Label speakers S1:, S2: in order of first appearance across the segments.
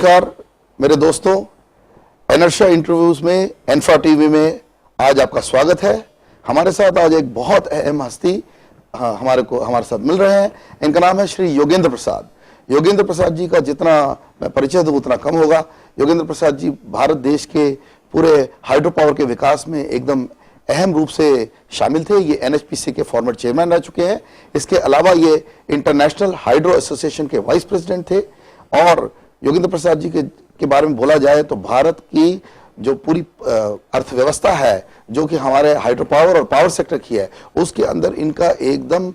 S1: नमस्कार मेरे दोस्तों, इनर्शिया इंटरव्यूज में एनफा टीवी में आज आपका स्वागत है। हमारे साथ आज एक बहुत अहम हस्ती हमारे साथ मिल रहे हैं। इनका नाम है श्री योगेंद्र प्रसाद। योगेंद्र प्रसाद जी का जितना मैं परिचय दूं उतना कम होगा। योगेंद्र प्रसाद जी भारत देश के पूरे हाइड्रो पावर के विकास में एकदम अहम रूप से शामिल थे। ये एनएचपीसी के फॉर्मर चेयरमैन रह चुके हैं। इसके अलावा ये इंटरनेशनल हाइड्रो एसोसिएशन के वाइस प्रेसिडेंट थे। और योगेंद्र प्रसाद जी के बारे में बोला जाए तो भारत की जो पूरी अर्थव्यवस्था है, जो कि हमारे हाइड्रो पावर और पावर सेक्टर की है, उसके अंदर इनका एकदम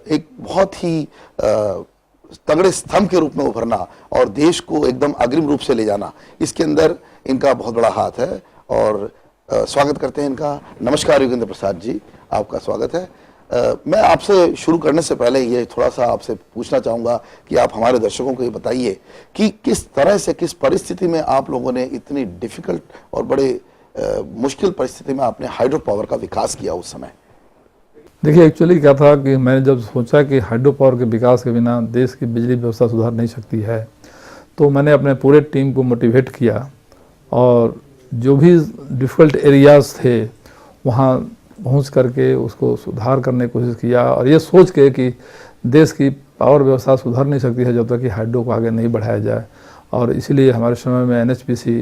S1: एक बहुत ही तगड़े स्तंभ के रूप में उभरना और देश को एकदम अग्रिम रूप से ले जाना, इसके अंदर इनका बहुत बड़ा हाथ है। और स्वागत करते हैं इनका। नमस्कार योगेंद्र प्रसाद जी, आपका स्वागत है। मैं आपसे शुरू करने से पहले ये थोड़ा सा आपसे पूछना चाहूँगा कि आप हमारे दर्शकों को ये बताइए कि किस तरह से, किस परिस्थिति में आप लोगों ने इतनी डिफिकल्ट और बड़े मुश्किल परिस्थिति में आपने हाइड्रो पावर का विकास किया उस समय।
S2: देखिए, एक्चुअली क्या था कि मैंने जब सोचा कि हाइड्रो पावर के विकास के बिना देश की बिजली व्यवस्था सुधार नहीं सकती है, तो मैंने अपने पूरे टीम को मोटिवेट किया और जो भी डिफ़िकल्ट एरियाज़ थे वहाँ पहुँच करके उसको सुधार करने की कोशिश किया। और ये सोच के कि देश की पावर व्यवस्था सुधर नहीं सकती है जब तक कि हाइड्रो को आगे नहीं बढ़ाया जाए। और इसीलिए हमारे समय में एनएचपीसी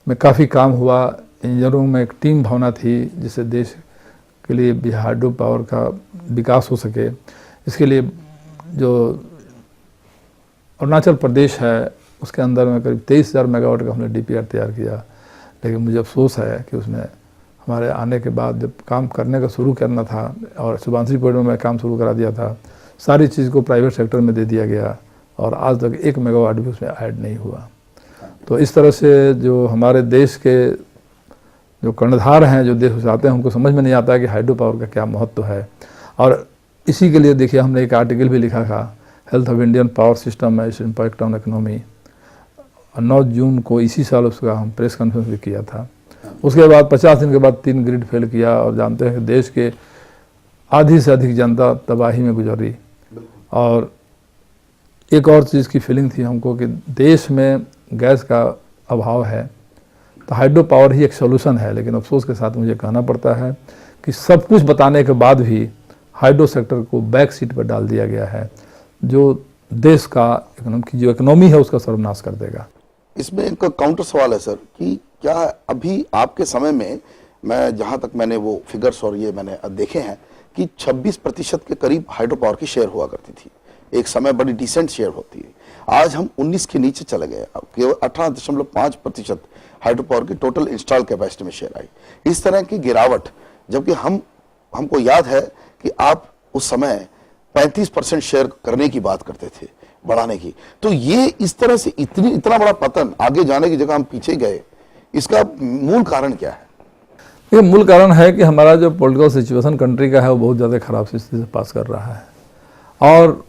S2: में काफ़ी काम हुआ। इंजीनियरों में एक टीम भावना थी जिससे देश के लिए भी हाइड्रो पावर का विकास हो सके। इसके लिए जो अरुणाचल प्रदेश है उसके अंदर में करीब 23,000 मेगावाट का हमने डीपीआर तैयार किया। लेकिन मुझे अफसोस है कि उसमें हमारे आने के बाद जब काम करने का शुरू करना था और सुबांसी पॉइंट में मैं काम शुरू करा दिया था, सारी चीज़ को प्राइवेट सेक्टर में दे दिया गया और आज तक 1 मेगावाट भी उसमें ऐड नहीं हुआ। तो इस तरह से जो हमारे देश के जो कर्णधार हैं, जो देश चाहते हैं, उनको समझ में नहीं आता है कि हाइड्रो पावर का क्या महत्व है। और इसी के लिए देखिए हमने एक आर्टिकल भी लिखा था, health of Indian power system and its impact on economy. 9 जून को इसी साल उसका हम प्रेस कॉन्फ्रेंस भी किया था। उसके बाद 50 दिन के बाद 3 ग्रिड फेल किया और जानते हैं कि देश के आधी से अधिक जनता तबाही में गुजरी। और एक और चीज़ की फीलिंग थी हमको कि देश में गैस का अभाव है, तो हाइड्रो पावर ही एक सोल्यूशन है। लेकिन अफसोस के साथ मुझे कहना पड़ता है कि सब कुछ बताने के बाद भी हाइड्रो सेक्टर को बैक सीट पर डाल दिया गया है, जो देश का जो इकोनॉमी है उसका सर्वनाश कर देगा।
S1: इसमें एक काउंटर सवाल है सर कि क्या अभी आपके समय में, मैं जहां तक मैंने वो फिगर्स और ये मैंने देखे हैं कि 26% के करीब हाइड्रो पावर की शेयर हुआ करती थी। एक समय बड़ी डिसेंट शेयर होती है। आज हम 19 के नीचे चले गए। अब केवल 18.5% हाइड्रो पावर की टोटल इंस्टॉल कैपेसिटी में शेयर आई। इस तरह की गिरावट, जबकि हमको याद है कि आप उस समय 35% शेयर करने की बात करते थे, बढ़ाने की। तो ये इस तरह से इतना बड़ा पतन, आगे जाने की जगह हम पीछे गए, इसका मूल कारण क्या है?
S2: ये मूल कारण है कि हमारा जो पॉलिटिकल सिचुएशन कंट्री का है वो बहुत ज़्यादा ख़राब स्थिति से पास कर रहा है। और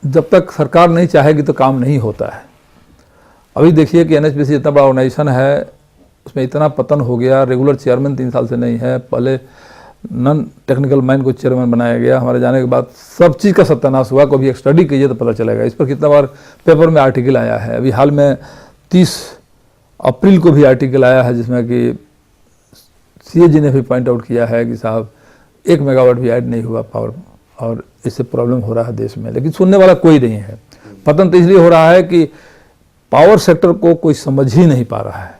S2: जब तक सरकार नहीं चाहेगी तो काम नहीं होता है। अभी देखिए कि एनएचपीसी इतना बड़ा ऑर्गेनाइजेशन है, उसमें इतना पतन हो गया। रेगुलर चेयरमैन 3 साल से नहीं है। पहले नॉन टेक्निकल मैन को चेयरमैन बनाया गया। हमारे जाने के बाद सब चीज़ का सत्यानाश हुआ। कभी एक स्टडी कीजिए तो पता चलेगा। इस पर कितना बार पेपर में आर्टिकल आया है। अभी हाल में 30 अप्रैल को भी आर्टिकल आया है जिसमें कि सीएजी ने भी पॉइंट आउट किया है कि साहब 1 मेगावाट भी ऐड नहीं हुआ पावर, और इससे प्रॉब्लम हो रहा है देश में। लेकिन सुनने वाला कोई नहीं है। पतन तो इसलिए हो रहा है कि पावर सेक्टर को कोई समझ ही नहीं पा रहा है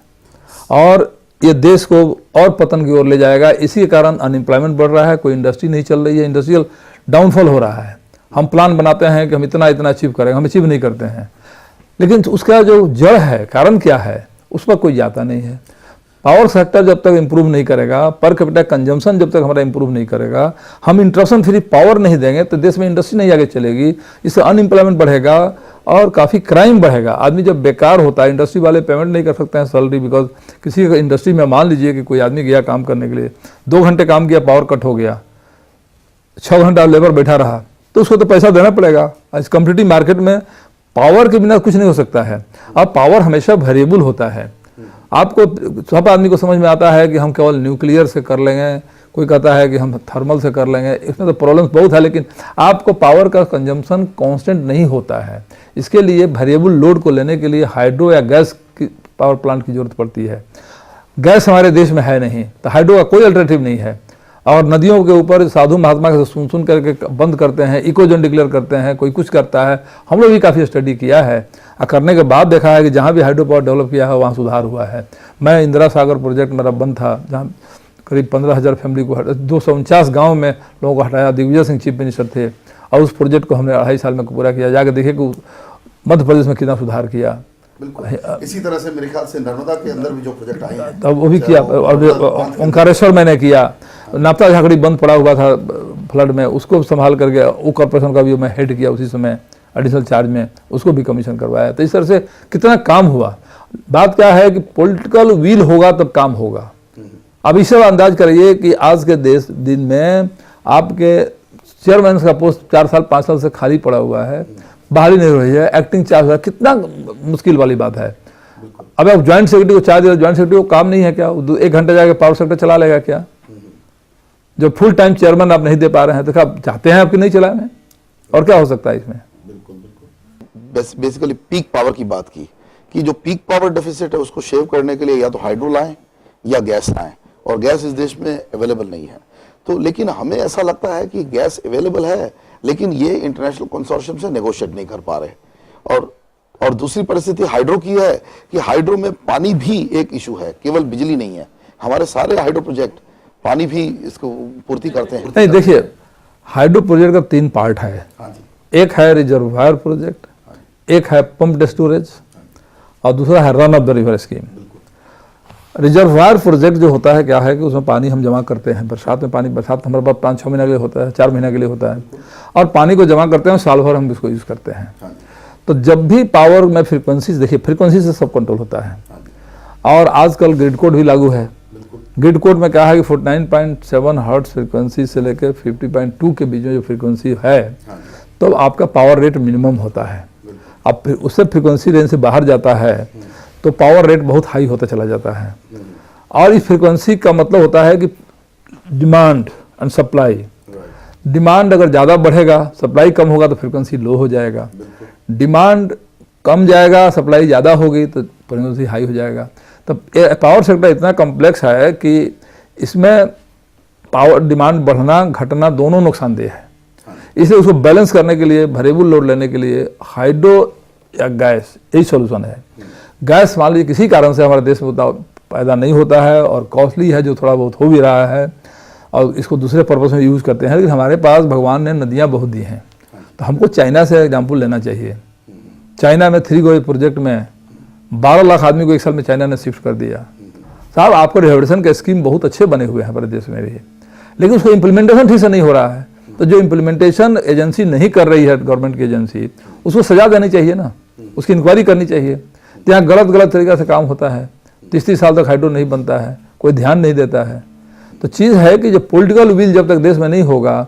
S2: और ये देश को और पतन की ओर ले जाएगा। इसी के कारण अनएम्प्लॉयमेंट बढ़ रहा है, कोई इंडस्ट्री नहीं चल रही है, इंडस्ट्रियल डाउनफॉल हो रहा है। हम प्लान बनाते हैं कि हम इतना अचीव करेंगे, हम अचीव नहीं करते हैं। लेकिन उसका जो जड़ है, कारण क्या है, उस पर कोई जाता नहीं है। पावर सेक्टर जब तक इंप्रूव नहीं करेगा, पर कैपिटा कंजम्पशन जब तक हमारा इंप्रूव नहीं करेगा, हम इंटरप्शन फ्री पावर नहीं देंगे तो देश में इंडस्ट्री नहीं आगे चलेगी। इससे अनएम्प्लॉयमेंट बढ़ेगा और काफ़ी क्राइम बढ़ेगा। आदमी जब बेकार होता है, इंडस्ट्री वाले पेमेंट नहीं कर सकते हैं सैलरी, बिकॉज किसी इंडस्ट्री में मान लीजिए कि कोई आदमी गया काम करने के लिए, 2 घंटे काम किया, पावर कट हो गया, 6 घंटा लेबर बैठा रहा, तो उसको तो पैसा देना पड़ेगा। इस कम्पिटिटिव मार्केट में पावर के बिना कुछ नहीं हो सकता है। अब पावर हमेशा वेरिएबल होता है। आपको सब आदमी को समझ में आता है कि हम केवल न्यूक्लियर से कर लेंगे, कोई कहता है कि हम थर्मल से कर लेंगे, इसमें तो प्रॉब्लम्स बहुत है, लेकिन आपको पावर का कंजम्पशन कांस्टेंट नहीं होता है। इसके लिए वेरिएबल लोड को लेने के लिए हाइड्रो या गैस की पावर प्लांट की जरूरत पड़ती है। गैस हमारे देश में है नहीं, तो हाइड्रो का कोई अल्टरनेटिव नहीं है। और नदियों के ऊपर साधु महात्मा के सुन करके बंद करते हैं, इको जोन डिक्लेयर करते हैं, कोई कुछ करता है। हम लोग भी काफ़ी स्टडी किया है और करने के बाद देखा है कि जहाँ भी हाइड्रो पावर डेवलप किया है वहाँ सुधार हुआ है। मैं इंदिरा सागर प्रोजेक्ट मेरा बंद था, जहाँ करीब 15,000 फैमिली को 249 गाँव में लोगों को हटाया। दिग्विजय सिंह चीफ मिनिस्टर थे और उस प्रोजेक्ट को हमने 2.5 साल में पूरा किया। जाकर देखिए कि मध्य प्रदेश में कितना सुधार किया।
S1: बिल्कुल इसी तरह से मेरे ख्याल से नर्मदा के अंदर भी जो प्रोजेक्ट आए हैं
S2: तब वो भी किया। और ओंकारेश्वर मैंने किया। नापता झाकड़ी बंद पड़ा हुआ था फ्लड में, उसको संभाल करके वो कॉर्पोरेशन का भी मैं हेड किया उसी समय एडिशनल चार्ज में, उसको भी कमीशन करवाया। तो इस तरह से कितना काम हुआ। बात क्या है कि पॉलिटिकल विल होगा तब काम होगा। अब इससे अंदाज करिए कि आज के दिन में आपके चेयरमैन का पोस्ट 4 साल 5 साल से खाली पड़ा हुआ है, बहाली नहीं हो रही है, एक्टिंग चार्ज है, कितना मुश्किल वाली बात है। अब आप ज्वाइंट सेक्रेटरी को चार्ज दे, ज्वाइंट सेक्रेटरी को काम नहीं है क्या? 1 घंटे जाके पावर सेक्टर चला लेगा क्या? जो फुल टाइम चेयरमैन आप नहीं दे पा रहे हैं, तो आप चाहते हैं आपकी नहीं चलाने, और क्या हो सकता है इसमें?
S1: बिल्कुल बेसिकली पीक पावर की बात की कि जो पीक पावर डेफिसिट है उसको शेव करने के लिए या तो हाइड्रो लाएं या गैस लाएं, और गैस इस देश में अवेलेबल नहीं है। तो लेकिन हमें ऐसा लगता है कि गैस अवेलेबल है, लेकिन ये इंटरनेशनल कंसोर्शियम से नेगोशिएट नहीं कर पा रहे। और दूसरी परिस्थिति हाइड्रो की है कि हाइड्रो में पानी भी एक इशू है, केवल बिजली नहीं है। हमारे सारे हाइड्रो प्रोजेक्ट पानी भी इसको पूर्ति करते हैं।
S2: नहीं, देखिए हाइड्रो प्रोजेक्ट का 3 पार्ट है।
S1: हाँ जी।
S2: एक है रिजर्वायर प्रोजेक्ट, एक है पंप्ड स्टोरेज, और दूसरा है run of the river scheme. Reservoir project जो होता है क्या है कि उसमें पानी हम जमा करते हैं। बरसात में पानी, बरसात हमारे पास 5-6 महीने के लिए होता है, 4 महीने के लिए होता है, और पानी को जमा करते हैं, साल भर हम इसको यूज़ करते हैं। तो जब भी पावर में फ्रीक्वेंसीज, देखिए फ्रीक्वेंसी से सब कंट्रोल होता है। और आजकल ग्रिड कोड भी लागू है। ग्रिड कोड में क्या है कि 49.7 हर्ट्ज फ्रीक्वेंसी से लेकर 50.2 के बीच में जो फ्रीक्वेंसी है, तो आपका पावर रेट मिनिमम होता है। अब फिर उससे फ्रीक्वेंसी रेंज से बाहर जाता है तो पावर रेट बहुत हाई होता चला जाता है। और इस फ्रीक्वेंसी का मतलब होता है कि डिमांड एंड सप्लाई। डिमांड अगर ज़्यादा बढ़ेगा, सप्लाई कम होगा तो फ्रीक्वेंसी लो हो जाएगा। डिमांड कम जाएगा, सप्लाई ज़्यादा होगी तो फ्रीक्वेंसी हाई हो जाएगा। तो पावर सेक्टर इतना कॉम्प्लेक्स है कि इसमें पावर डिमांड बढ़ना घटना दोनों नुकसानदेह है। इसलिए उसको बैलेंस करने के लिए, वेरिएबल लोड लेने के लिए हाइड्रो या गैस यही सोल्यूशन है। गैस मान लीजिए किसी कारण से हमारे देश में उतना पैदा नहीं होता है और कॉस्टली है, जो थोड़ा बहुत हो भी रहा है, और इसको दूसरे पर्पस में यूज़ करते हैं। लेकिन हमारे पास भगवान ने नदियाँ बहुत दी हैं, तो हमको चाइना से एग्जाम्पल लेना चाहिए। चाइना में 3 गोई प्रोजेक्ट में 12 लाख आदमी को 1 साल में चाइना ने शिफ्ट कर दिया। साहब आपको रिहैबिलिटेशन के स्कीम बहुत अच्छे बने हुए हैं हमारे देश में भी, लेकिन उसको इम्प्लीमेंटेशन ठीक से नहीं हो रहा है। तो जो इम्प्लीमेंटेशन एजेंसी नहीं कर रही है, गवर्नमेंट की एजेंसी, उसको सजा देनी चाहिए ना, उसकी इंक्वायरी करनी चाहिए। तो यहाँ गलत तरीक़ा से काम होता है, 30 साल तक हाइड्रो नहीं बनता है, कोई ध्यान नहीं देता है। तो चीज़ है कि जो पॉलिटिकल विल जब तक देश में नहीं होगा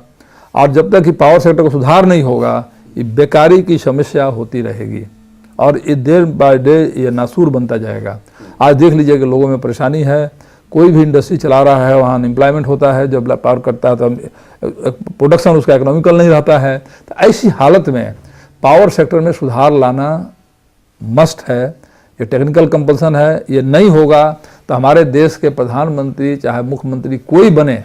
S2: और जब तक कि पावर सेक्टर को सुधार नहीं होगा, ये बेकारी की समस्या होती रहेगी और ये डे बाय डे ये नासूर बनता जाएगा। आज देख लीजिए कि लोगों में परेशानी है, कोई भी इंडस्ट्री चला रहा है वहाँ अनएम्प्लॉयमेंट होता है, जब पावर करता है तो प्रोडक्शन उसका इकोनॉमिकल नहीं रहता है। तो ऐसी हालत में पावर सेक्टर में सुधार लाना मस्ट है, ये टेक्निकल कंपल्सन है। ये नहीं होगा तो हमारे देश के प्रधानमंत्री चाहे मुख्यमंत्री कोई बने,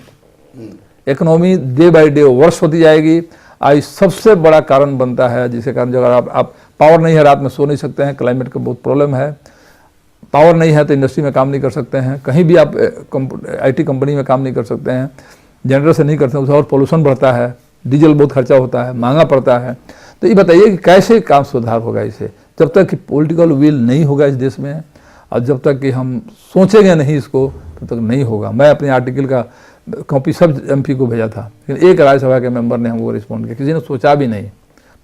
S2: economy day by day worse होती जाएगी। आज सबसे बड़ा कारण बनता है, जिसके कारण जो अगर आप पावर नहीं है, रात में सो नहीं सकते हैं, क्लाइमेट का बहुत प्रॉब्लम है। पावर नहीं है तो इंडस्ट्री में काम नहीं कर सकते हैं, कहीं भी आप IT कंपनी में काम नहीं कर सकते हैं, जनरेटर से नहीं कर सकते, उससे और पोल्यूशन बढ़ता है, डीजल बहुत खर्चा होता है, महंगा पड़ता है। तो ये बताइए कि कैसे काम सुधार होगा इसे, जब तक कि पॉलिटिकल विल नहीं होगा इस देश में, और जब तक कि हम सोचेंगे नहीं इसको, तब तक नहीं होगा। मैं अपने आर्टिकल का कॉपी सब MP को भेजा था, लेकिन एक राज्यसभा के मेंबर ने हमको रिस्पॉन्ड किया, किसी ने सोचा भी नहीं।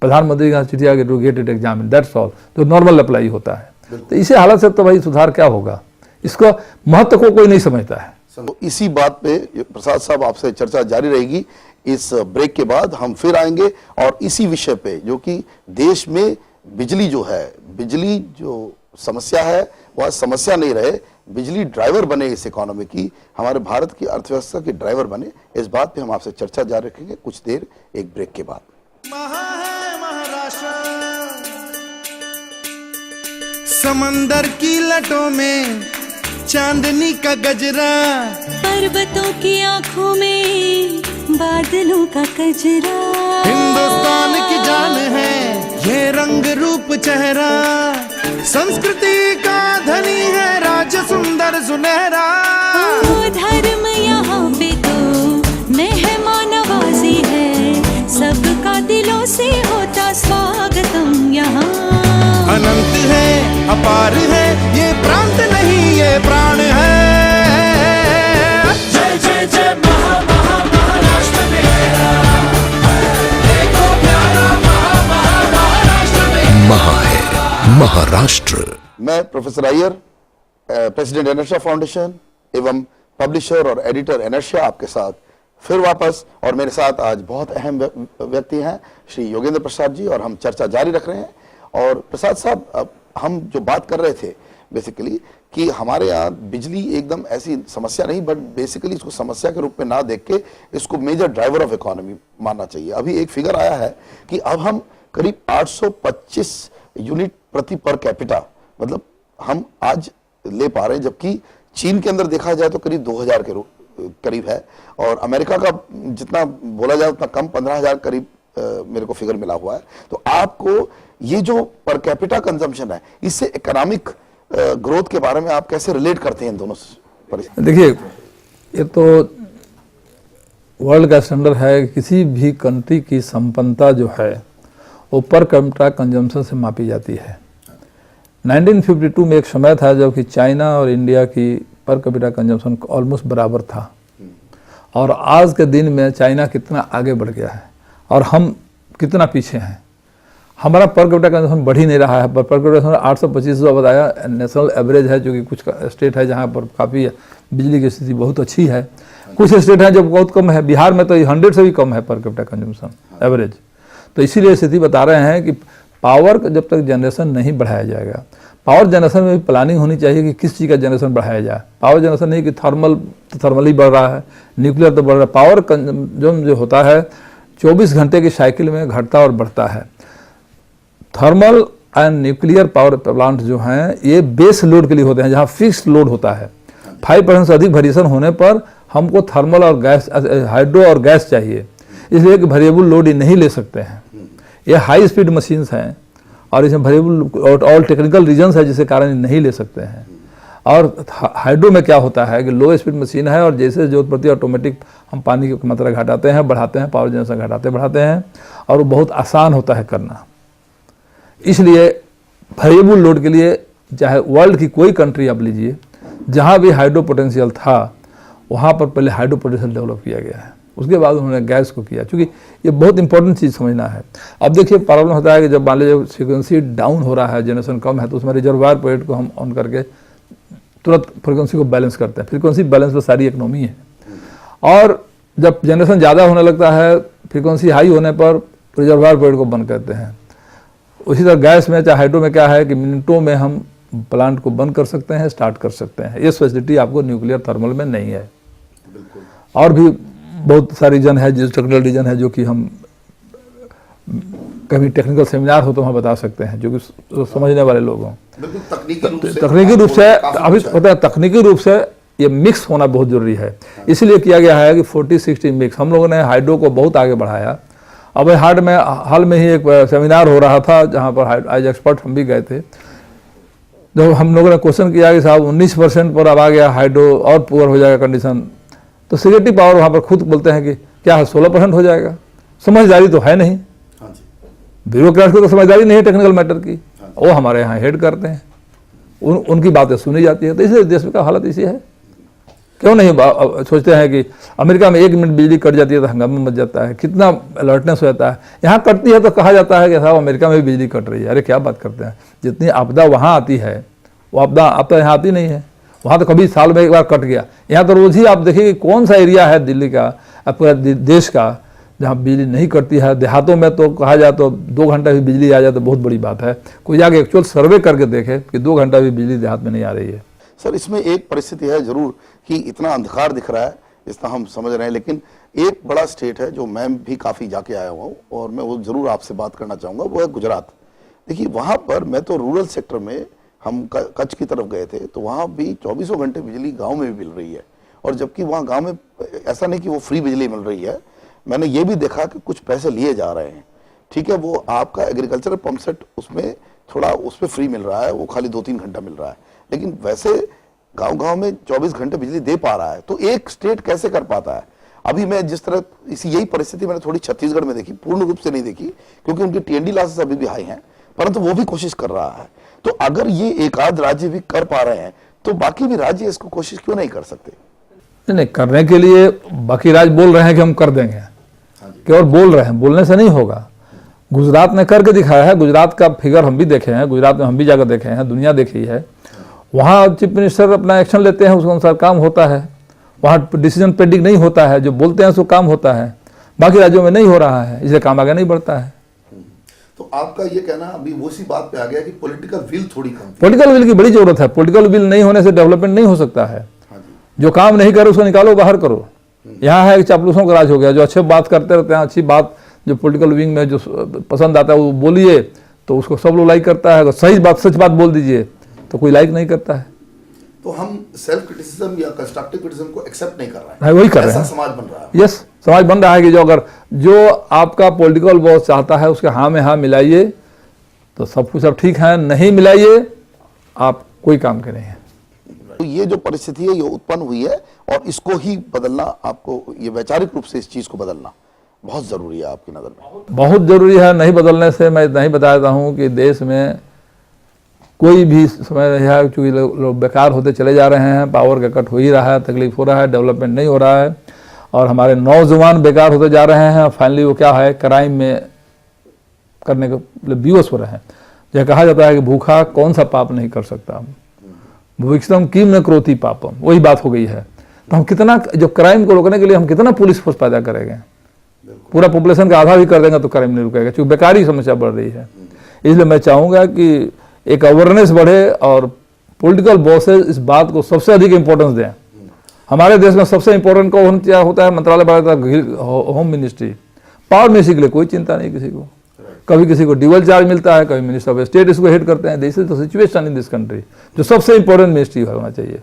S2: प्रधानमंत्री का चिट्ठी आ गई, to get it examine, that's all, जो नॉर्मल अप्लाई होता है। तो इसी हालत से तो भाई सुधार क्या होगा, इसका महत्व को कोई नहीं समझता है।
S1: तो इसी बात पे प्रसाद साहब आपसे चर्चा जारी रहेगी। इस ब्रेक के बाद हम फिर आएंगे और इसी विषय पे, जो कि देश में बिजली जो है, बिजली जो समस्या है वह समस्या नहीं रहे, बिजली ड्राइवर बने इस इकोनॉमी की, हमारे भारत की अर्थव्यवस्था की ड्राइवर बने, इस बात पे हम आपसे चर्चा जारी रखेंगे कुछ देर एक ब्रेक के बाद।
S3: समंदर की लटों में चांदनी का गजरा,
S4: पर्वतों की आंखों में बादलों का कजरा,
S3: हिंदुस्तान की जान है ये रंग रूप चेहरा, संस्कृति का धनी है राज सुंदर सुनहरा।
S4: ओ धर्म यहाँ पे तो मेहमान नवाजी है, सबका दिलों से होता स्वागतम यहाँ।
S3: अनंत है अपार है ये प्रांत नहीं ये प्राण है। जय जय जय महा महा महाराष्ट्र मेरा, देखो प्यारा महा महा महाराष्ट्र मेरा।
S5: महा है महाराष्ट्र।
S1: मैं professor Iyer, president inertia foundation एवं पब्लिशर और एडिटर एनर्शिया आपके साथ फिर वापस, और मेरे साथ आज बहुत अहम व्यक्ति हैं श्री योगेंद्र प्रसाद जी, और हम चर्चा जारी रख रहे हैं। और प्रसाद साहब, अब हम जो बात कर रहे थे बेसिकली कि हमारे यहाँ बिजली एकदम ऐसी समस्या नहीं, बट बेसिकली इसको समस्या के रूप में ना देख के इसको मेजर ड्राइवर ऑफ इकोनॉमी मानना चाहिए। अभी एक फिगर आया है कि अब हम करीब 825 यूनिट प्रति पर कैपिटा मतलब हम आज ले पा रहे हैं, जबकि चीन के अंदर देखा जाए तो करीब 2000 के करीब है, और अमेरिका का जितना बोला जाए उतना कम 15,000 करीब मेरे को फिगर मिला हुआ है। तो आपको ये जो पर कैपिटा कंजम्पशन है, इससे इकोनॉमिक ग्रोथ के बारे में आप कैसे रिलेट करते हैं इन दोनों परिस्थिति?
S2: देखिए, ये तो वर्ल्ड का स्टैंडर्ड है, किसी भी कंट्री की संपन्नता जो है वो पर कैपिटा कंजम्पशन से मापी जाती है। 1952 में एक समय था जब कि चाइना और इंडिया की पर कैपिटा कंजम्पशन ऑलमोस्ट बराबर था, और आज के दिन में चाइना कितना आगे बढ़ गया है और हम कितना पीछे हैं। हमारा पर कैपिटा कंजम्पशन बढ़ ही नहीं रहा है, पर कैपिटा 825 बताया नेशनल एवरेज है, जो कि कुछ स्टेट है जहाँ पर काफ़ी बिजली की स्थिति बहुत अच्छी है, कुछ स्टेट हैं जो बहुत कम है। बिहार में तो 100 से भी कम है पर कैपिटा कंजम्पशन एवरेज। तो इसीलिए स्थिति बता रहे हैं कि पावर जब तक जनरेशन नहीं बढ़ाया जाएगा, पावर जनरेशन में भी प्लानिंग होनी चाहिए कि किस चीज़ का जनरेशन बढ़ाया जाए। पावर जनरेशन नहीं कि थर्मल ही बढ़ रहा है, न्यूक्लियर तो बढ़ रहा है। पावर कंजम्पशन जो होता है 24 घंटे की साइकिल में घटता और बढ़ता है। Thermal and nuclear power plant जो हैं ये बेस लोड के लिए होते हैं, जहाँ फिक्स्ड लोड होता है। 5% से अधिक वेरिएशन होने पर हमको थर्मल और गैस, हाइड्रो और गैस चाहिए, इसलिए कि वेरिएबल लोड ये नहीं ले सकते हैं। ये हाई स्पीड मशीन्स हैं और इसमें वेरिएबल ऑल टेक्निकल रीजन्स है जिसके कारण नहीं ले सकते हैं। और हाइड्रो में क्या होता है कि लो स्पीड मशीन है, और जैसे जरूरत पड़ती है ऑटोमेटिक हम पानी की मात्रा घटाते हैं, बढ़ाते हैं, पावर जनरेशन बढ़ाते हैं, और वो बहुत आसान होता है करना। इसलिए वेरिएबल लोड के लिए चाहे वर्ल्ड की कोई कंट्री आप लीजिए, जहाँ भी हाइड्रो पोटेंशियल था वहाँ पर पहले हाइड्रो पोटेंशियल डेवलप किया गया है, उसके बाद उन्होंने गैस को किया, क्योंकि ये बहुत इंपॉर्टेंट चीज़ समझना है। अब देखिए प्रॉब्लम होता है कि जब मान लीजिए फ्रीक्वेंसी डाउन हो रहा है, जनरेशन कम है, तो उसमें रिजर्वायर पॉइंट को हम ऑन करके तुरंत फ्रीक्वेंसी को बैलेंस करते हैं। फ्रीक्वेंसी बैलेंस में सारी इकोनॉमी है। और जब जनरेशन ज़्यादा होने लगता है, फ्रीक्वेंसी हाई होने पर रिजर्वायर पॉइंट को बंद करते हैं। उसी तरह गैस में चाहे हाइड्रो में क्या है कि मिनटों में हम प्लांट को बंद कर सकते हैं, स्टार्ट कर सकते हैं। ये फैसिलिटी आपको न्यूक्लियर थर्मल में नहीं है। और भी बहुत सारी रीजन है, जो टेक्निकल रीजन है, जो कि हम कभी टेक्निकल सेमिनार हो तो वहाँ बता सकते हैं, जो कि समझने वाले लोग हों। तकनीकी रूप से अभी पता है, तकनीकी रूप से ये मिक्स होना बहुत जरूरी है। इसलिए किया गया है कि 40-60 मिक्स। हम लोगों ने हाइड्रो को बहुत आगे बढ़ाया। अब हाल में ही एक सेमिनार हो रहा था जहाँ पर आज एक्सपर्ट हम भी गए थे। जब हम लोगों ने क्वेश्चन किया कि साहब 19% पर अब आ गया हाइड्रो और पुअर हो जाएगा कंडीशन, तो सिक्योरिटी पावर वहाँ पर खुद बोलते हैं कि क्या है 16% हो जाएगा। समझदारी तो है नहीं, ब्यूरोक्रेट को तो समझदारी नहीं है टेक्निकल मैटर की, वो हमारे यहाँ हेड करते हैं, उनकी बातें सुनी जाती है। तो इसलिए देश का हालत इसी है। क्यों नहीं सोचते हैं कि अमेरिका में 1 मिनट बिजली कट जाती है तो हंगामा मच जाता है, कितना अलर्टनेस हो जाता है। यहाँ कटती है तो कहा जाता है कि साहब अमेरिका में भी बिजली कट रही है। अरे क्या बात करते हैं, जितनी आपदा वहाँ आती है वो आपदा यहाँ आती नहीं है। वहाँ तो कभी साल में एक बार कट गया, यहाँ तो रोज़ ही आप देखिए कौन सा एरिया है दिल्ली का, पूरा देश का, जहाँ बिजली नहीं कटती है। देहातों में तो कहा जाए तो 2 घंटा भी बिजली आ जाए तो बहुत बड़ी बात है। कोई जाके एक्चुअल सर्वे करके देखे कि 2 घंटा भी बिजली देहात में नहीं आ रही है।
S1: सर इसमें एक परिस्थिति है जरूर कि इतना अंधकार दिख रहा है, इतना हम समझ रहे हैं, लेकिन एक बड़ा स्टेट है जो मैं भी काफ़ी जाके आया हुआ हूँ और मैं वो ज़रूर आपसे बात करना चाहूँगा, वो है गुजरात। देखिए वहाँ पर मैं तो रूरल सेक्टर में, हम कच्छ की तरफ गए थे तो वहाँ भी 24 घंटे बिजली गांव में भी मिल रही है, और जबकि वहाँ गांव में ऐसा नहीं कि वो फ्री बिजली मिल रही है, मैंने ये भी देखा कि कुछ पैसे लिए जा रहे हैं। ठीक है, वो आपका एग्रीकल्चर पंप सेट उसमें थोड़ा उस पर फ्री मिल रहा है, वो खाली 2-3 घंटा मिल रहा है, लेकिन वैसे गांव-गांव में 24 घंटे बिजली दे पा रहा है। तो एक स्टेट कैसे कर पाता है? अभी मैं जिस तरह यही परिस्थिति मैंने थोड़ी छत्तीसगढ़ में देखी, पूर्ण रूप से नहीं देखी क्योंकि उनकी TND लॉसेस अभी भी हाई हैं, परंतु वो भी कोशिश कर रहा है। तो अगर ये एक आध राज्य भी कर पा रहे हैं तो बाकी भी राज्य इसको कोशिश क्यों नहीं कर सकते?
S2: नहीं, करने के लिए बाकी राज्य बोल रहे हैं कि हम कर देंगे, केवल बोल रहे हैं, बोलने से नहीं होगा। गुजरात ने करके दिखाया है, गुजरात का फिगर हम भी देखे हैं, गुजरात में हम भी जाकर देखे हैं, दुनिया देखी है। वहाँ चीफ मिनिस्टर अपना एक्शन लेते हैं, उसके अनुसार काम होता है, वहाँ डिसीजन पेंडिंग नहीं होता है, जो बोलते हैं उसको काम होता है। बाकी राज्यों में नहीं हो रहा है, इसलिए काम आगे नहीं बढ़ता है।
S1: तो आपका ये कहना अभी वो सी बात पे आ गया कि पॉलिटिकल विल थोड़ी कम।
S2: पॉलिटिकल विल की बड़ी जरूरत है, पॉलिटिकल विल नहीं होने से डेवलपमेंट नहीं हो सकता है। जो काम नहीं करे उसको निकालो, बाहर करो। यहाँ है कि चापलूसों का राज हो गया, जो अच्छे बात करते रहते हैं, अच्छी बात जो पॉलिटिकल विंग में जो पसंद आता है वो बोलिए तो उसको सब लोग लाइक करता है, अगर सही बात सच बात बोल दीजिए तो कोई लाइक नहीं करता है।
S1: तो हम सेल्फ क्रिटिसिज्म या कंस्ट्रक्टिव क्रिटिसिज्म को एक्सेप्ट नहीं कर रहे
S2: हैं, वही कर रहे हैं।
S1: समाज बन रहा है।
S2: यस, समाज बन रहा है कि जो अगर जो आपका पॉलिटिकल बॉस चाहता है उसके हाँ में हाँ मिलाइए तो सब कुछ अब ठीक है, नहीं मिलाइए आप कोई काम के नहीं है।
S1: तो ये जो परिस्थिति है ये उत्पन्न हुई है और इसको ही बदलना, आपको ये वैचारिक रूप से इस चीज को बदलना बहुत जरूरी है आपकी नजर में?
S2: बहुत जरूरी है। नहीं बदलने से मैं नहीं बता देता हूँ कि देश में कोई भी समय नहीं है, क्योंकि लोग बेकार होते चले जा रहे हैं, पावर का कट हो ही रहा है, तकलीफ हो रहा है, डेवलपमेंट नहीं हो रहा है और हमारे नौजवान बेकार होते जा रहे हैं। फाइनली वो क्या है, क्राइम में करने के विवश हो रहे हैं। यह कहा जाता है कि भूखा कौन सा पाप नहीं कर सकता, भूखितम किम न करोति पापम, वही बात हो गई है। तो हम कितना, जो क्राइम को रोकने के लिए हम कितना पुलिस फोर्स पैदा करेंगे, पूरा पॉपुलेशन का आधा भी कर देंगे तो क्राइम नहीं रुकेगा, क्योंकि बेकारी समस्या बढ़ रही है। इसलिए मैं चाहूँगा कि एक अवेयरनेस बढ़े और पॉलिटिकल बॉसेस इस बात को सबसे अधिक इंपॉर्टेंस दें। हमारे देश में सबसे इंपॉर्टेंट कौन क्या होता है, मंत्रालय बढ़ाता है, होम मिनिस्ट्री। पावर मिनिस्ट्री के लिए कोई चिंता नहीं किसी को, कभी किसी को ड्यूअल चार्ज मिलता है, कभी मिनिस्टर ऑफ स्टेट इसको हेड करते हैं। This is the situation in this country. जो सबसे इंपॉर्टेंट मिनिस्ट्री होना चाहिए,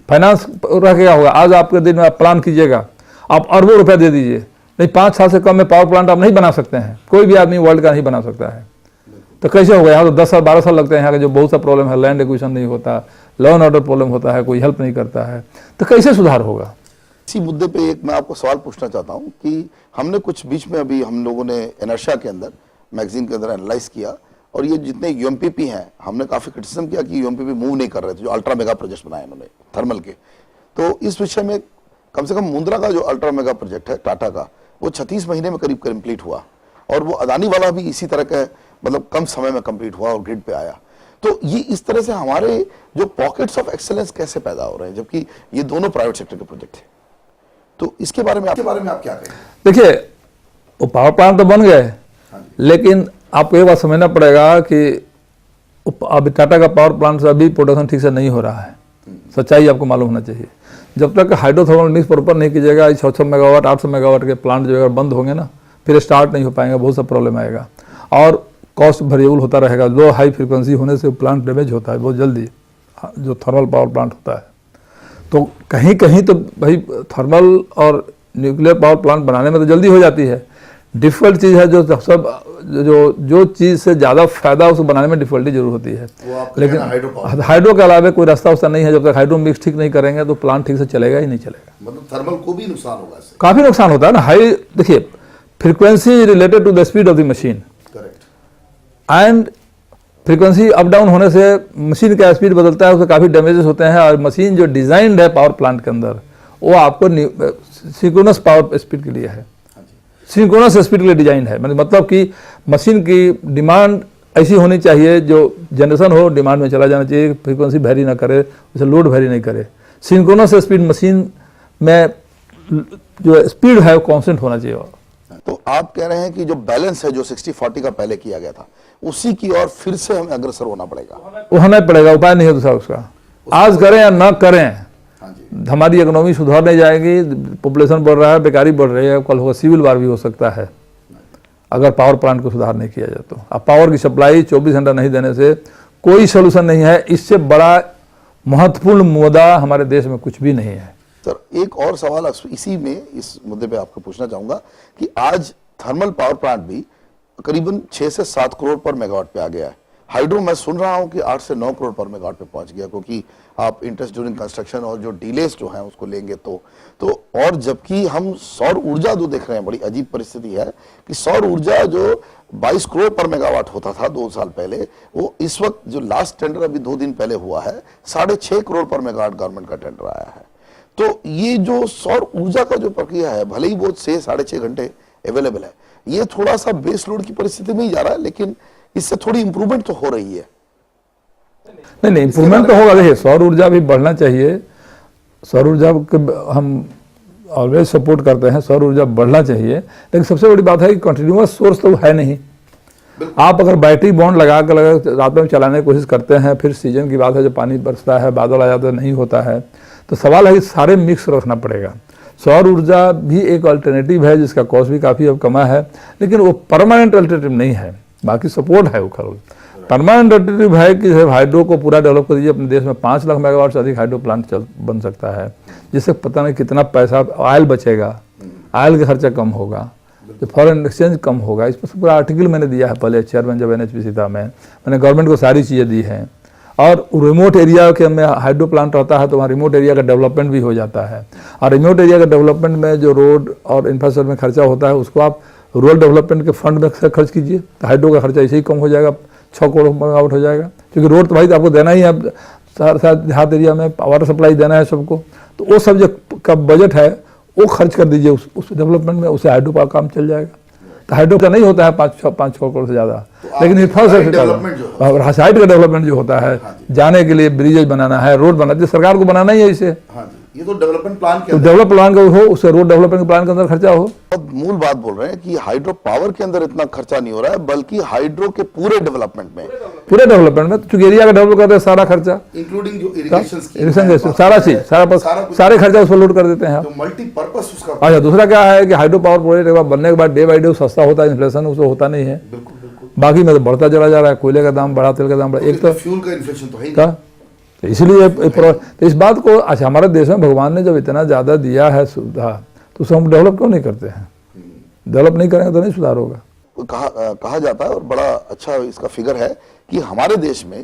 S2: फाइनेंस रह के क्या होगा, आज आपके दिन में आप प्लान कीजिएगा, आप अरबों रुपए दे दीजिए, नहीं 5 साल से कम में पावर प्लांट आप नहीं बना सकते हैं, कोई भी आदमी वर्ल्ड का नहीं बना सकता है। तो कैसे होगा, यहाँ तो 10 साल 12 साल लगते हैं। यहाँ का जो बहुत सा प्रॉब्लम है, लैंड एक्विजिशन नहीं होता, लॉ एंड ऑर्डर प्रॉब्लम होता है, कोई हेल्प नहीं करता है, तो कैसे सुधार होगा?
S1: इसी मुद्दे पे एक मैं आपको सवाल पूछना चाहता हूँ कि हमने कुछ बीच में अभी हम लोगों ने इनर्शिया के अंदर, मैगजीन के अंदर एनालाइज किया और ये जितने UMPP हैं, हमने काफ़ी क्रिटिसिज्म किया कि UMPP मूव नहीं कर रहे थे, जो अल्ट्रा मेगा प्रोजेक्ट बनाए उन्होंने थर्मल के। तो इस विषय में कम से कम मुंद्रा का जो अल्ट्रा मेगा प्रोजेक्ट है टाटा का, वो 36 महीने में करीब कंप्लीट हुआ और वो अदानी वाला भी इसी तरह का मतलब कम समय में कंप्लीट हुआ और ग्रिड पे आया। तो ये इस तरह से हमारे जो पॉकेट्स ऑफ एक्सेलेंस कैसे पैदा हो रहे हैं, जबकि ये दोनों प्राइवेट सेक्टर के प्रोजेक्ट हैं। तो इसके बारे में आप क्या कहें?
S2: देखिए, वो पावर प्लांट तो बन गए, लेकिन आपको ये बात समझना पड़ेगा कि अभी टाटा का पावर प्लांट से अभी प्रोडक्शन ठीक से नहीं हो रहा है। सच्चाई आपको मालूम होना चाहिए। जब तक हाइड्रोथर्मल मिक्स प्रॉपर नहीं कीजिएगा, 600 मेगावाट 800 मेगावाट के प्लांट जो अगर बंद होंगे ना, फिर स्टार्ट नहीं हो पाएंगे, बहुत सा प्रॉब्लम आएगा और कॉस्ट वेरिएबल होता रहेगा। लो हाई फ्रीक्वेंसी होने से प्लांट डैमेज होता है बहुत जल्दी, जो थर्मल पावर प्लांट होता है। तो कहीं कहीं तो भाई थर्मल और न्यूक्लियर पावर प्लांट बनाने में तो जल्दी हो जाती है। डिफ़िकल्ट चीज़ है जो सब जो चीज़ से ज़्यादा फायदा उसको बनाने में डिफ़िकल्टी जरूर होती है। लेकिन हाइड्रो के अलावा कोई रास्ता उसका नहीं है। जब तक हाइड्रो मिक्स ठीक नहीं करेंगे तो प्लांट ठीक से चलेगा ही नहीं चलेगा।
S1: मतलब थर्मल को भी नुकसान होगा इससे?
S2: काफ़ी नुकसान होता है ना। हाई देखिए, frequency related to the speed of the machine and frequency up down होने से मशीन का स्पीड बदलता है, उससे काफ़ी डैमेजेस होते हैं। और मशीन जो डिज़ाइंड है पावर प्लांट के अंदर, वो आपको सिंक्रोनस पावर स्पीड के लिए है, सिंक्रोनस स्पीड के लिए डिजाइन है। मतलब कि मशीन की डिमांड ऐसी होनी चाहिए, जो जनरेशन हो डिमांड में चला जाना चाहिए, फ्रीक्वेंसी वेरी ना करे, उसे लोड वेरी नहीं करे। सिंक्रोनस स्पीड मशीन में जो स्पीड है वो कांस्टेंट होना चाहिए।
S1: तो आप कह रहे हैं कि जो बैलेंस है, जो 60-40 का पहले किया गया था, उसी की ओर फिर से हमें अग्रसर होना पड़ेगा?
S2: वो होना ही पड़ेगा, उपाय नहीं है दूसरा उसका। आज करें या ना करें,
S1: हाँ जी,
S2: हमारी इकोनॉमी सुधर नहीं जाएगी, पॉपुलेशन बढ़ रहा है, बेकारी बढ़ रही है, कल होगा सिविल वार भी हो सकता है अगर पावर प्लांट को सुधार नहीं किया जाए तो। अब पावर की सप्लाई 24 घंटा नहीं देने से कोई सोल्यूशन नहीं है, इससे बड़ा महत्वपूर्ण मुद्दा हमारे देश में कुछ भी नहीं है।
S1: सर एक और सवाल इसी में इस मुद्दे पे आपको पूछना चाहूंगा कि आज थर्मल पावर प्लांट भी करीबन 6 से 7 करोड़ पर मेगावाट पे आ गया है। हाइड्रो मैं सुन रहा हूं कि 8 से 9 करोड़ पर मेगावाट पे पहुंच गया, क्योंकि आप इंटरेस्ट ड्यूरिंग कंस्ट्रक्शन और जो डिलेस जो हैं उसको लेंगे तो और जबकि हम सौर ऊर्जा जो देख रहे हैं, बड़ी अजीब परिस्थिति है कि सौर ऊर्जा जो 22 करोड़ पर मेगावाट होता था 2 साल पहले, वो इस वक्त जो लास्ट टेंडर अभी 2 दिन पहले हुआ है 6.5 करोड़ पर मेगावाट गवर्नमेंट का टेंडर आया है। तो ये जो सौर ऊर्जा का जो प्रक्रिया है, भले ही वो 6-6.5 घंटे अवेलेबल है, ये थोड़ा सा बेस लोड की परिस्थिति में ही जा रहा है, लेकिन इससे थोड़ी इंप्रूवमेंट तो हो रही है।
S2: नहीं इंप्रूवमेंट तो होगा। देखिए सौर ऊर्जा भी बढ़ना चाहिए, सौर ऊर्जा को हम ऑलवेज सपोर्ट करते हैं, सौर ऊर्जा बढ़ना चाहिए, लेकिन सबसे बड़ी बात है कि कंटिन्यूअस सोर्स तो है नहीं। आप अगर बैटरी बॉन्ड लगा कर रात में चलाने की कोशिश करते हैं, फिर सीजन की बात है, जब पानी बरसता है, बादल आ जाता है, नहीं होता है, तो सवाल है कि सारे मिक्स रखना पड़ेगा। सौर ऊर्जा भी एक अल्टरनेटिव है जिसका कॉस्ट भी काफ़ी अब कमा है, लेकिन वो परमानेंट अल्टरनेटिव नहीं है। बाकी सपोर्ट है वो खरोल, परमानेंट अल्टरनेटिव है कि हाइड्रो को पूरा डेवलप कर दीजिए। अपने देश में 5 लाख मेगावाट से अधिक हाइड्रो प्लांट बन सकता है, जिससे पता नहीं कितना पैसा ऑयल बचेगा, ऑयल का खर्चा कम होगा, जो फॉरेन एक्सचेंज कम होगा। इस पर पूरा आर्टिकल मैंने दिया है पहले चेयरमैन जब NHPC था, मैंने गवर्नमेंट को सारी चीज़ें दी हैं। और रिमोट एरिया के में हाइड्रो प्लांट रहता है तो वहाँ रिमोट एरिया का डेवलपमेंट भी हो जाता है, और रिमोट एरिया का डेवलपमेंट में जो रोड और इंफ्रास्ट्रक्चर में खर्चा होता है उसको आप रूरल डेवलपमेंट के फंड में खर्च कीजिए, तो हाइड्रो का खर्चा ऐसे ही कम हो जाएगा, 6 करोड़ मेगावाट हो जाएगा। क्योंकि रोड तो भाई आपको देना ही है, देहात एरिया में वाटर सप्लाई देना है सबको, तो वो सब जो का बजट है वो खर्च कर दीजिए उस डेवलपमेंट में, उससे हाइड्रो का काम चल जाएगा। तो हाइड्रो का नहीं होता है 5-6 करोड़ से ज़्यादा, लेकिन इंफ्रास्ट्रक्चर साइड का डेवलपमेंट जो होता है, जाने के लिए ब्रिजेज बनाना है, रोड बनाना है, सरकार को बनाना ही है इसे।
S1: ये तो डेवलपमेंट प्लान के
S2: डेवलप प्लान का हो, उससे रोड डेवलपमेंट प्लान के अंदर खर्चा हो।
S1: बहुत मूल बात बोल रहे हैं कि हाइड्रो पावर के अंदर इतना खर्चा नहीं हो रहा है, बल्कि हाइड्रो के पूरे डेवलपमेंट में चूंकि एरिया का डेवलप करते हैं, सारा खर्चा इंक्लूडिंग जो इरिगेशन
S2: सारा चीज सारे खर्चा उसको लोड कर देते हैं।
S1: मल्टीपर्पस उसका।
S2: अच्छा, दूसरा क्या है कि हाइड्रो पावर प्रोजेक्ट बनने के बाद डे बाई डे सस्ता होता है, इन्फ्लेशन उसको होता नहीं है, बाकी में तो बढ़ता चला जा रहा है, कोयले का दाम बढ़ा, तेल का दाम बढ़ा, एक तो
S1: फ्यूल का इन्फ्लेशन तो है ही।
S2: तो इसलिए तो इस बात को, अच्छा हमारे देश में भगवान ने जब इतना ज़्यादा दिया है सुविधा, तो उसे हम डेवलप क्यों नहीं करते हैं? डेवलप नहीं करेंगे तो नहीं सुधार होगा।
S1: कहा जाता है और बड़ा अच्छा इसका फिगर है कि हमारे देश में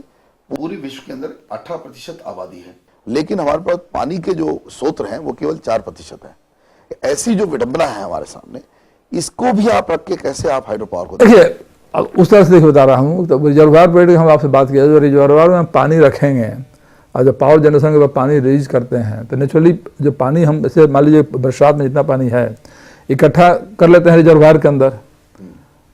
S1: पूरे विश्व के अंदर 18% आबादी है, लेकिन हमारे पास पानी के जो स्रोत हैं वो केवल 4% है। ऐसी जो विडंबना है हमारे सामने, इसको भी आप रख के कैसे आप हाइड्रो पावर को
S2: देखिए, उस तरह से देखिए बता रहा हूँ। तो रिजर्वायर प्रोजेक्ट हम आपसे बात किया, जो रिजर्वायर में पानी रखेंगे और जब पावर जनरेशन के बाद पानी रिलीज करते हैं, तो नेचुरली जो पानी हम जैसे मान लीजिए बरसात में जितना पानी है इकट्ठा कर लेते हैं रिजर्वायर के अंदर,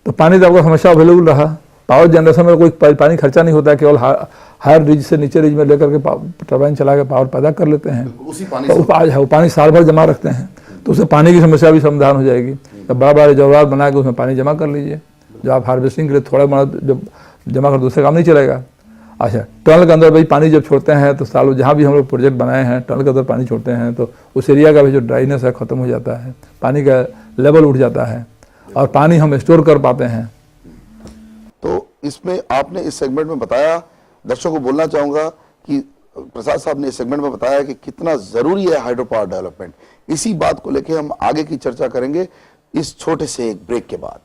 S2: तो पानी तो आपको हमेशा अवेलेबल रहा। पावर जनरेशन में कोई पानी खर्चा नहीं होता है, केवल हायर रिज से नीचे रिज में लेकर के टरबाइन चला के पावर पैदा कर लेते हैं, तो वो पानी साल भर जमा रखते हैं, तो उससे पानी की समस्या भी समाधान हो जाएगी। तो बड़ा बड़ा रिजर्वायर बना के उसमें पानी जमा कर लीजिए, जो आप हार्वेस्टिंग के लिए थोड़ा बड़ा जब जमा कर, दूसरे काम नहीं चलेगा। अच्छा, टनल के अंदर भाई पानी जब छोड़ते हैं तो सालों जहाँ भी हम लोग प्रोजेक्ट बनाए हैं टनल के अंदर पानी छोड़ते हैं, तो उस एरिया का भी जो ड्राइनेस है ख़त्म हो जाता है, पानी का लेवल उठ जाता है और पानी हम स्टोर कर पाते हैं।
S1: तो इसमें आपने इस सेगमेंट में बताया, दर्शकों को बोलना चाहूँगा कि प्रसाद साहब ने इस सेगमेंट में बताया कि कितना ज़रूरी है हाइड्रो पावर डेवलपमेंट। इसी बात को लेकर हम आगे की चर्चा करेंगे इस छोटे से एक ब्रेक के बाद।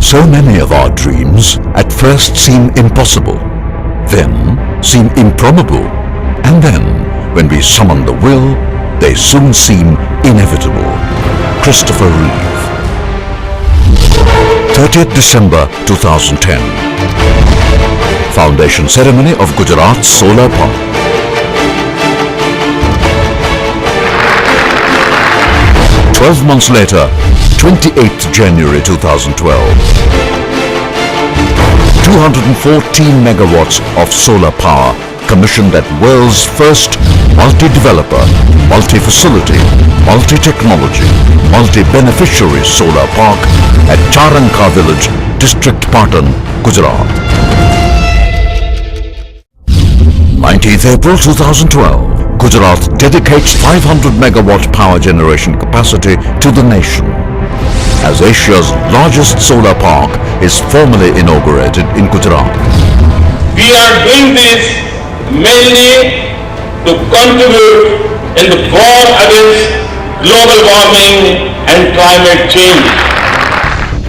S5: So many of our dreams at first seem impossible, then seem improbable, and then when we summon the will, they soon seem inevitable. Christopher Reeve. 30th December 2010. Foundation ceremony of Gujarat's solar park. 12 months later, 28th January 2012. 214 megawatts of solar power commissioned at world's first multi-developer, multi-facility multi-technology, multi-beneficiary solar park at Charanka village, district Patan, Gujarat. 19th April 2012, Gujarat dedicates 500 megawatt power generation capacity to the nation, as Asia's largest solar park is formally inaugurated in Gujarat.
S6: We are doing this mainly to contribute in the war against global warming and climate change.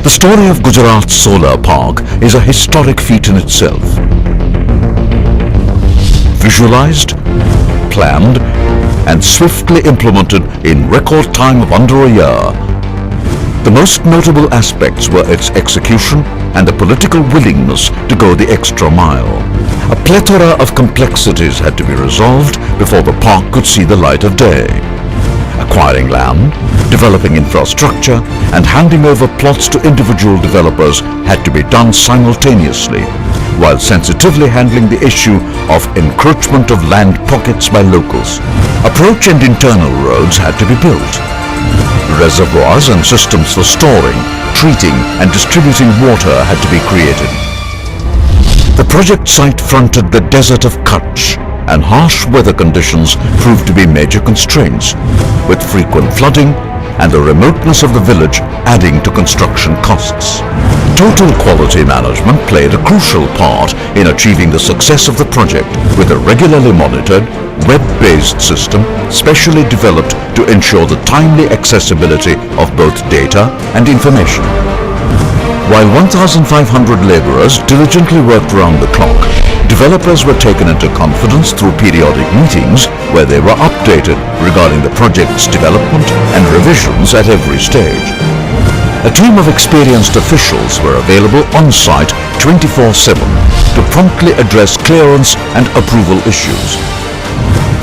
S5: The story of Gujarat's solar park is a historic feat in itself. Visualized, planned, and swiftly implemented in record time of under a year, the most notable aspects were its execution and the political willingness to go the extra mile. A plethora of complexities had to be resolved before the park could see the light of day. Acquiring land, developing infrastructure, and handing over plots to individual developers had to be done simultaneously, while sensitively handling the issue of encroachment of land pockets by locals. Approach and internal roads had to be built. Reservoirs and systems for storing, treating and distributing water had to be created. The project site fronted the desert of Kutch, and harsh weather conditions proved to be major constraints, with frequent flooding and the remoteness of the village adding to construction costs. Total quality management played a crucial part in achieving the success of the project, with a regularly monitored, web-based system specially developed to ensure the timely accessibility of both data and information. While 1,500 laborers diligently worked round the clock, developers were taken into confidence through periodic meetings where they were updated regarding the project's development and revisions at every stage. A team of experienced officials were available on site 24/7 to promptly address clearance and approval issues.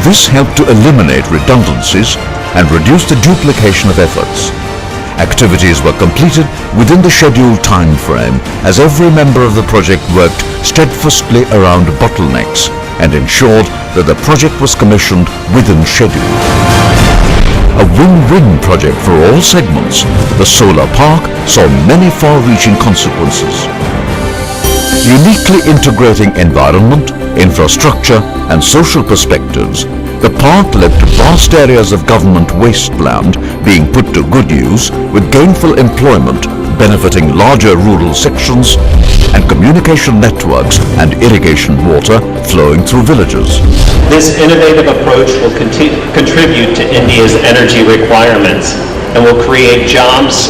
S5: This helped to eliminate redundancies and reduce the duplication of efforts. Activities were completed within the scheduled time frame, as every member of the project worked steadfastly around bottlenecks and ensured that the project was commissioned within schedule. A win-win project for all segments, the solar park saw many far-reaching consequences. Uniquely integrating environment, infrastructure and social perspectives, the park led to vast areas of government wasteland being put to good use, with gainful employment benefiting larger rural sections and communication networks and irrigation water flowing through villages.
S7: This innovative approach will contribute to India's energy requirements and will create jobs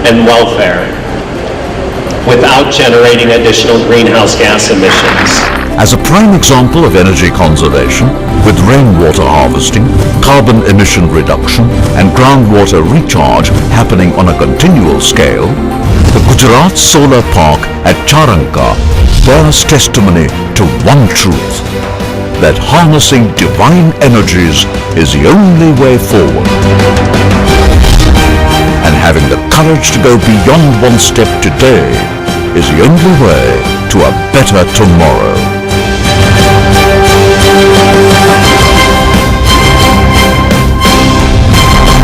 S7: and welfare without generating additional greenhouse gas emissions.
S5: As a prime example of energy conservation, with rainwater harvesting, carbon emission reduction and groundwater recharge happening on a continual scale, the Gujarat Solar Park at Charanka bears testimony to one truth: that harnessing divine energies is the only way forward. And having the courage to go beyond one step today is the only way to a better tomorrow.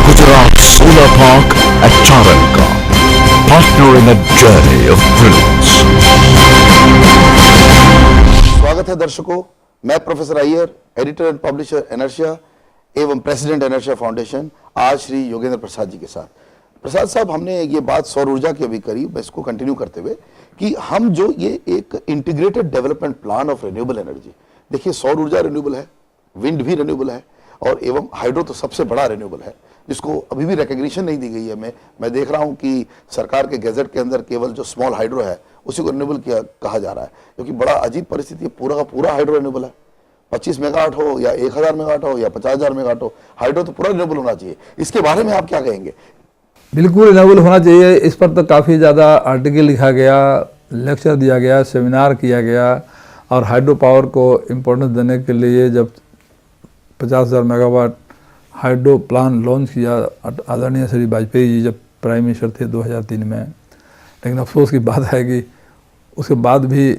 S5: Gujarat Solar Park at Charanka, partnering a journey of brilliance.
S1: स्वागत है दर्शकों, मैं professor Iyer, editor and publisher inertia एवं president inertia foundation, आज श्री योगेंद्र प्रसाद जी के साथ। प्रसाद साहब, हमने ये बात सौर ऊर्जा की अभी करी, मैं इसको कंटिन्यू करते हुए कि हम जो ये एक integrated development plan of renewable energy, देखिए सौर ऊर्जा रिन्यूएबल है, विंड भी रिन्यूएबल है और एवं हाइड्रो तो सबसे बड़ा रिन्यूएबल है, जिसको अभी भी रिकग्निशन नहीं दी गई है। मैं देख रहा हूं कि सरकार के गैजेट के अंदर केवल जो स्मॉल हाइड्रो है उसी को रिन्यूएबल कहा जा रहा है, क्योंकि बड़ा अजीब परिस्थिति है। पूरा का पूरा हाइड्रो रिन्यूएबल है, 25 मेगावाट हो या 1000 मेगावाट हो या 50,000 मेगावाट हो, हाइड्रो तो पूरा रिन्यूएबल होना चाहिए। इसके बारे में आप क्या कहेंगे?
S2: बिल्कुल रिन्यूएबल होना चाहिए। इस पर तो काफ़ी ज़्यादा आर्टिकल लिखा गया, लेक्चर दिया गया, सेमिनार किया गया और हाइड्रो पावर को इम्पोर्टेंस देने के लिए जब 50,000 मेगावाट हाइड्रो प्लान लॉन्च किया आदरणीय श्री वाजपेयी जी जब प्राइम मिनिस्टर थे 2003 में, लेकिन अफसोस की बात है कि उसके बाद भी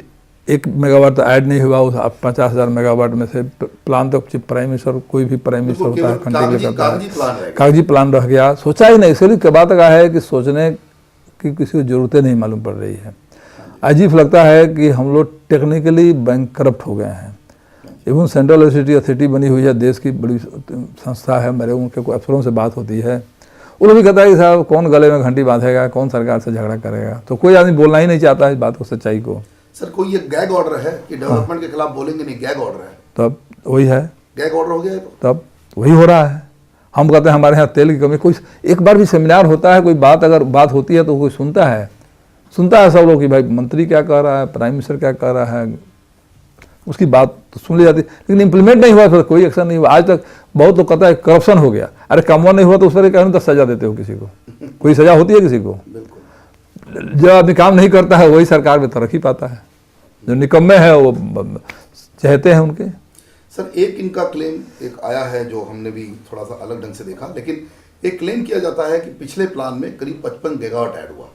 S2: 1 मेगावाट तो ऐड नहीं हुआ उस 50,000 मेगावाट में से। प्लान तो प्राइम मिनिस्टर, कोई भी प्राइम मिनिस्टर होता है कंट्री के लिए करता है, कागजी प्लान रह गया, सोचा ही नहीं। इसलिए क्या बात का है कि सोचने की किसी को जरूरतें नहीं मालूम पड़ रही है। अजीब लगता है कि हम लोग टेक्निकली बैंकरप्ट हो गए हैं। इवन सेंट्रल यूनिवर्सिटी अथॉरिटी बनी हुई है, देश की बड़ी संस्था है, मेरे उनके को अफसरों से बात होती है, वो लोग भी कहता है कि साहब कौन गले में घंटी बांधेगा, कौन सरकार से झगड़ा करेगा, तो कोई आदमी बोलना ही नहीं चाहता इस बात को, सच्चाई को।
S1: सर कोई ये गैग ऑर्डर है कि डेवलपमेंट के खिलाफ बोलेंगे नहीं, गैग ऑर्डर है,
S2: तब वही है,
S1: गैग ऑर्डर हो गया है
S2: तब वही हो रहा है। हम कहते हैं हमारे यहाँ तेल की कमी, कोई एक बार भी सेमिनार होता है, कोई बात अगर बात होती है तो कोई सुनता है सब लोग कि भाई मंत्री क्या कह रहा है, प्राइम मिनिस्टर क्या कह रहा है, उसकी बात तो सुन ली जाती, लेकिन इंप्लीमेंट नहीं हुआ, फिर कोई एक्शन नहीं हुआ। आज तक बहुत लोग कहता है करप्शन हो गया, अरे कामवान नहीं हुआ तो उस पर कहने तो सजा देते हो किसी को, कोई सजा होती है किसी को? जो आदमी काम नहीं करता है वही सरकार में तरक्की पाता है, जो निकम्मे है वो चाहते हैं उनके।
S1: सर एक इनका क्लेम एक आया है जो हमने भी थोड़ा सा अलग ढंग से देखा, लेकिन एक क्लेम किया जाता है कि पिछले प्लान में करीब 55 गीगावाट ऐड हुआ,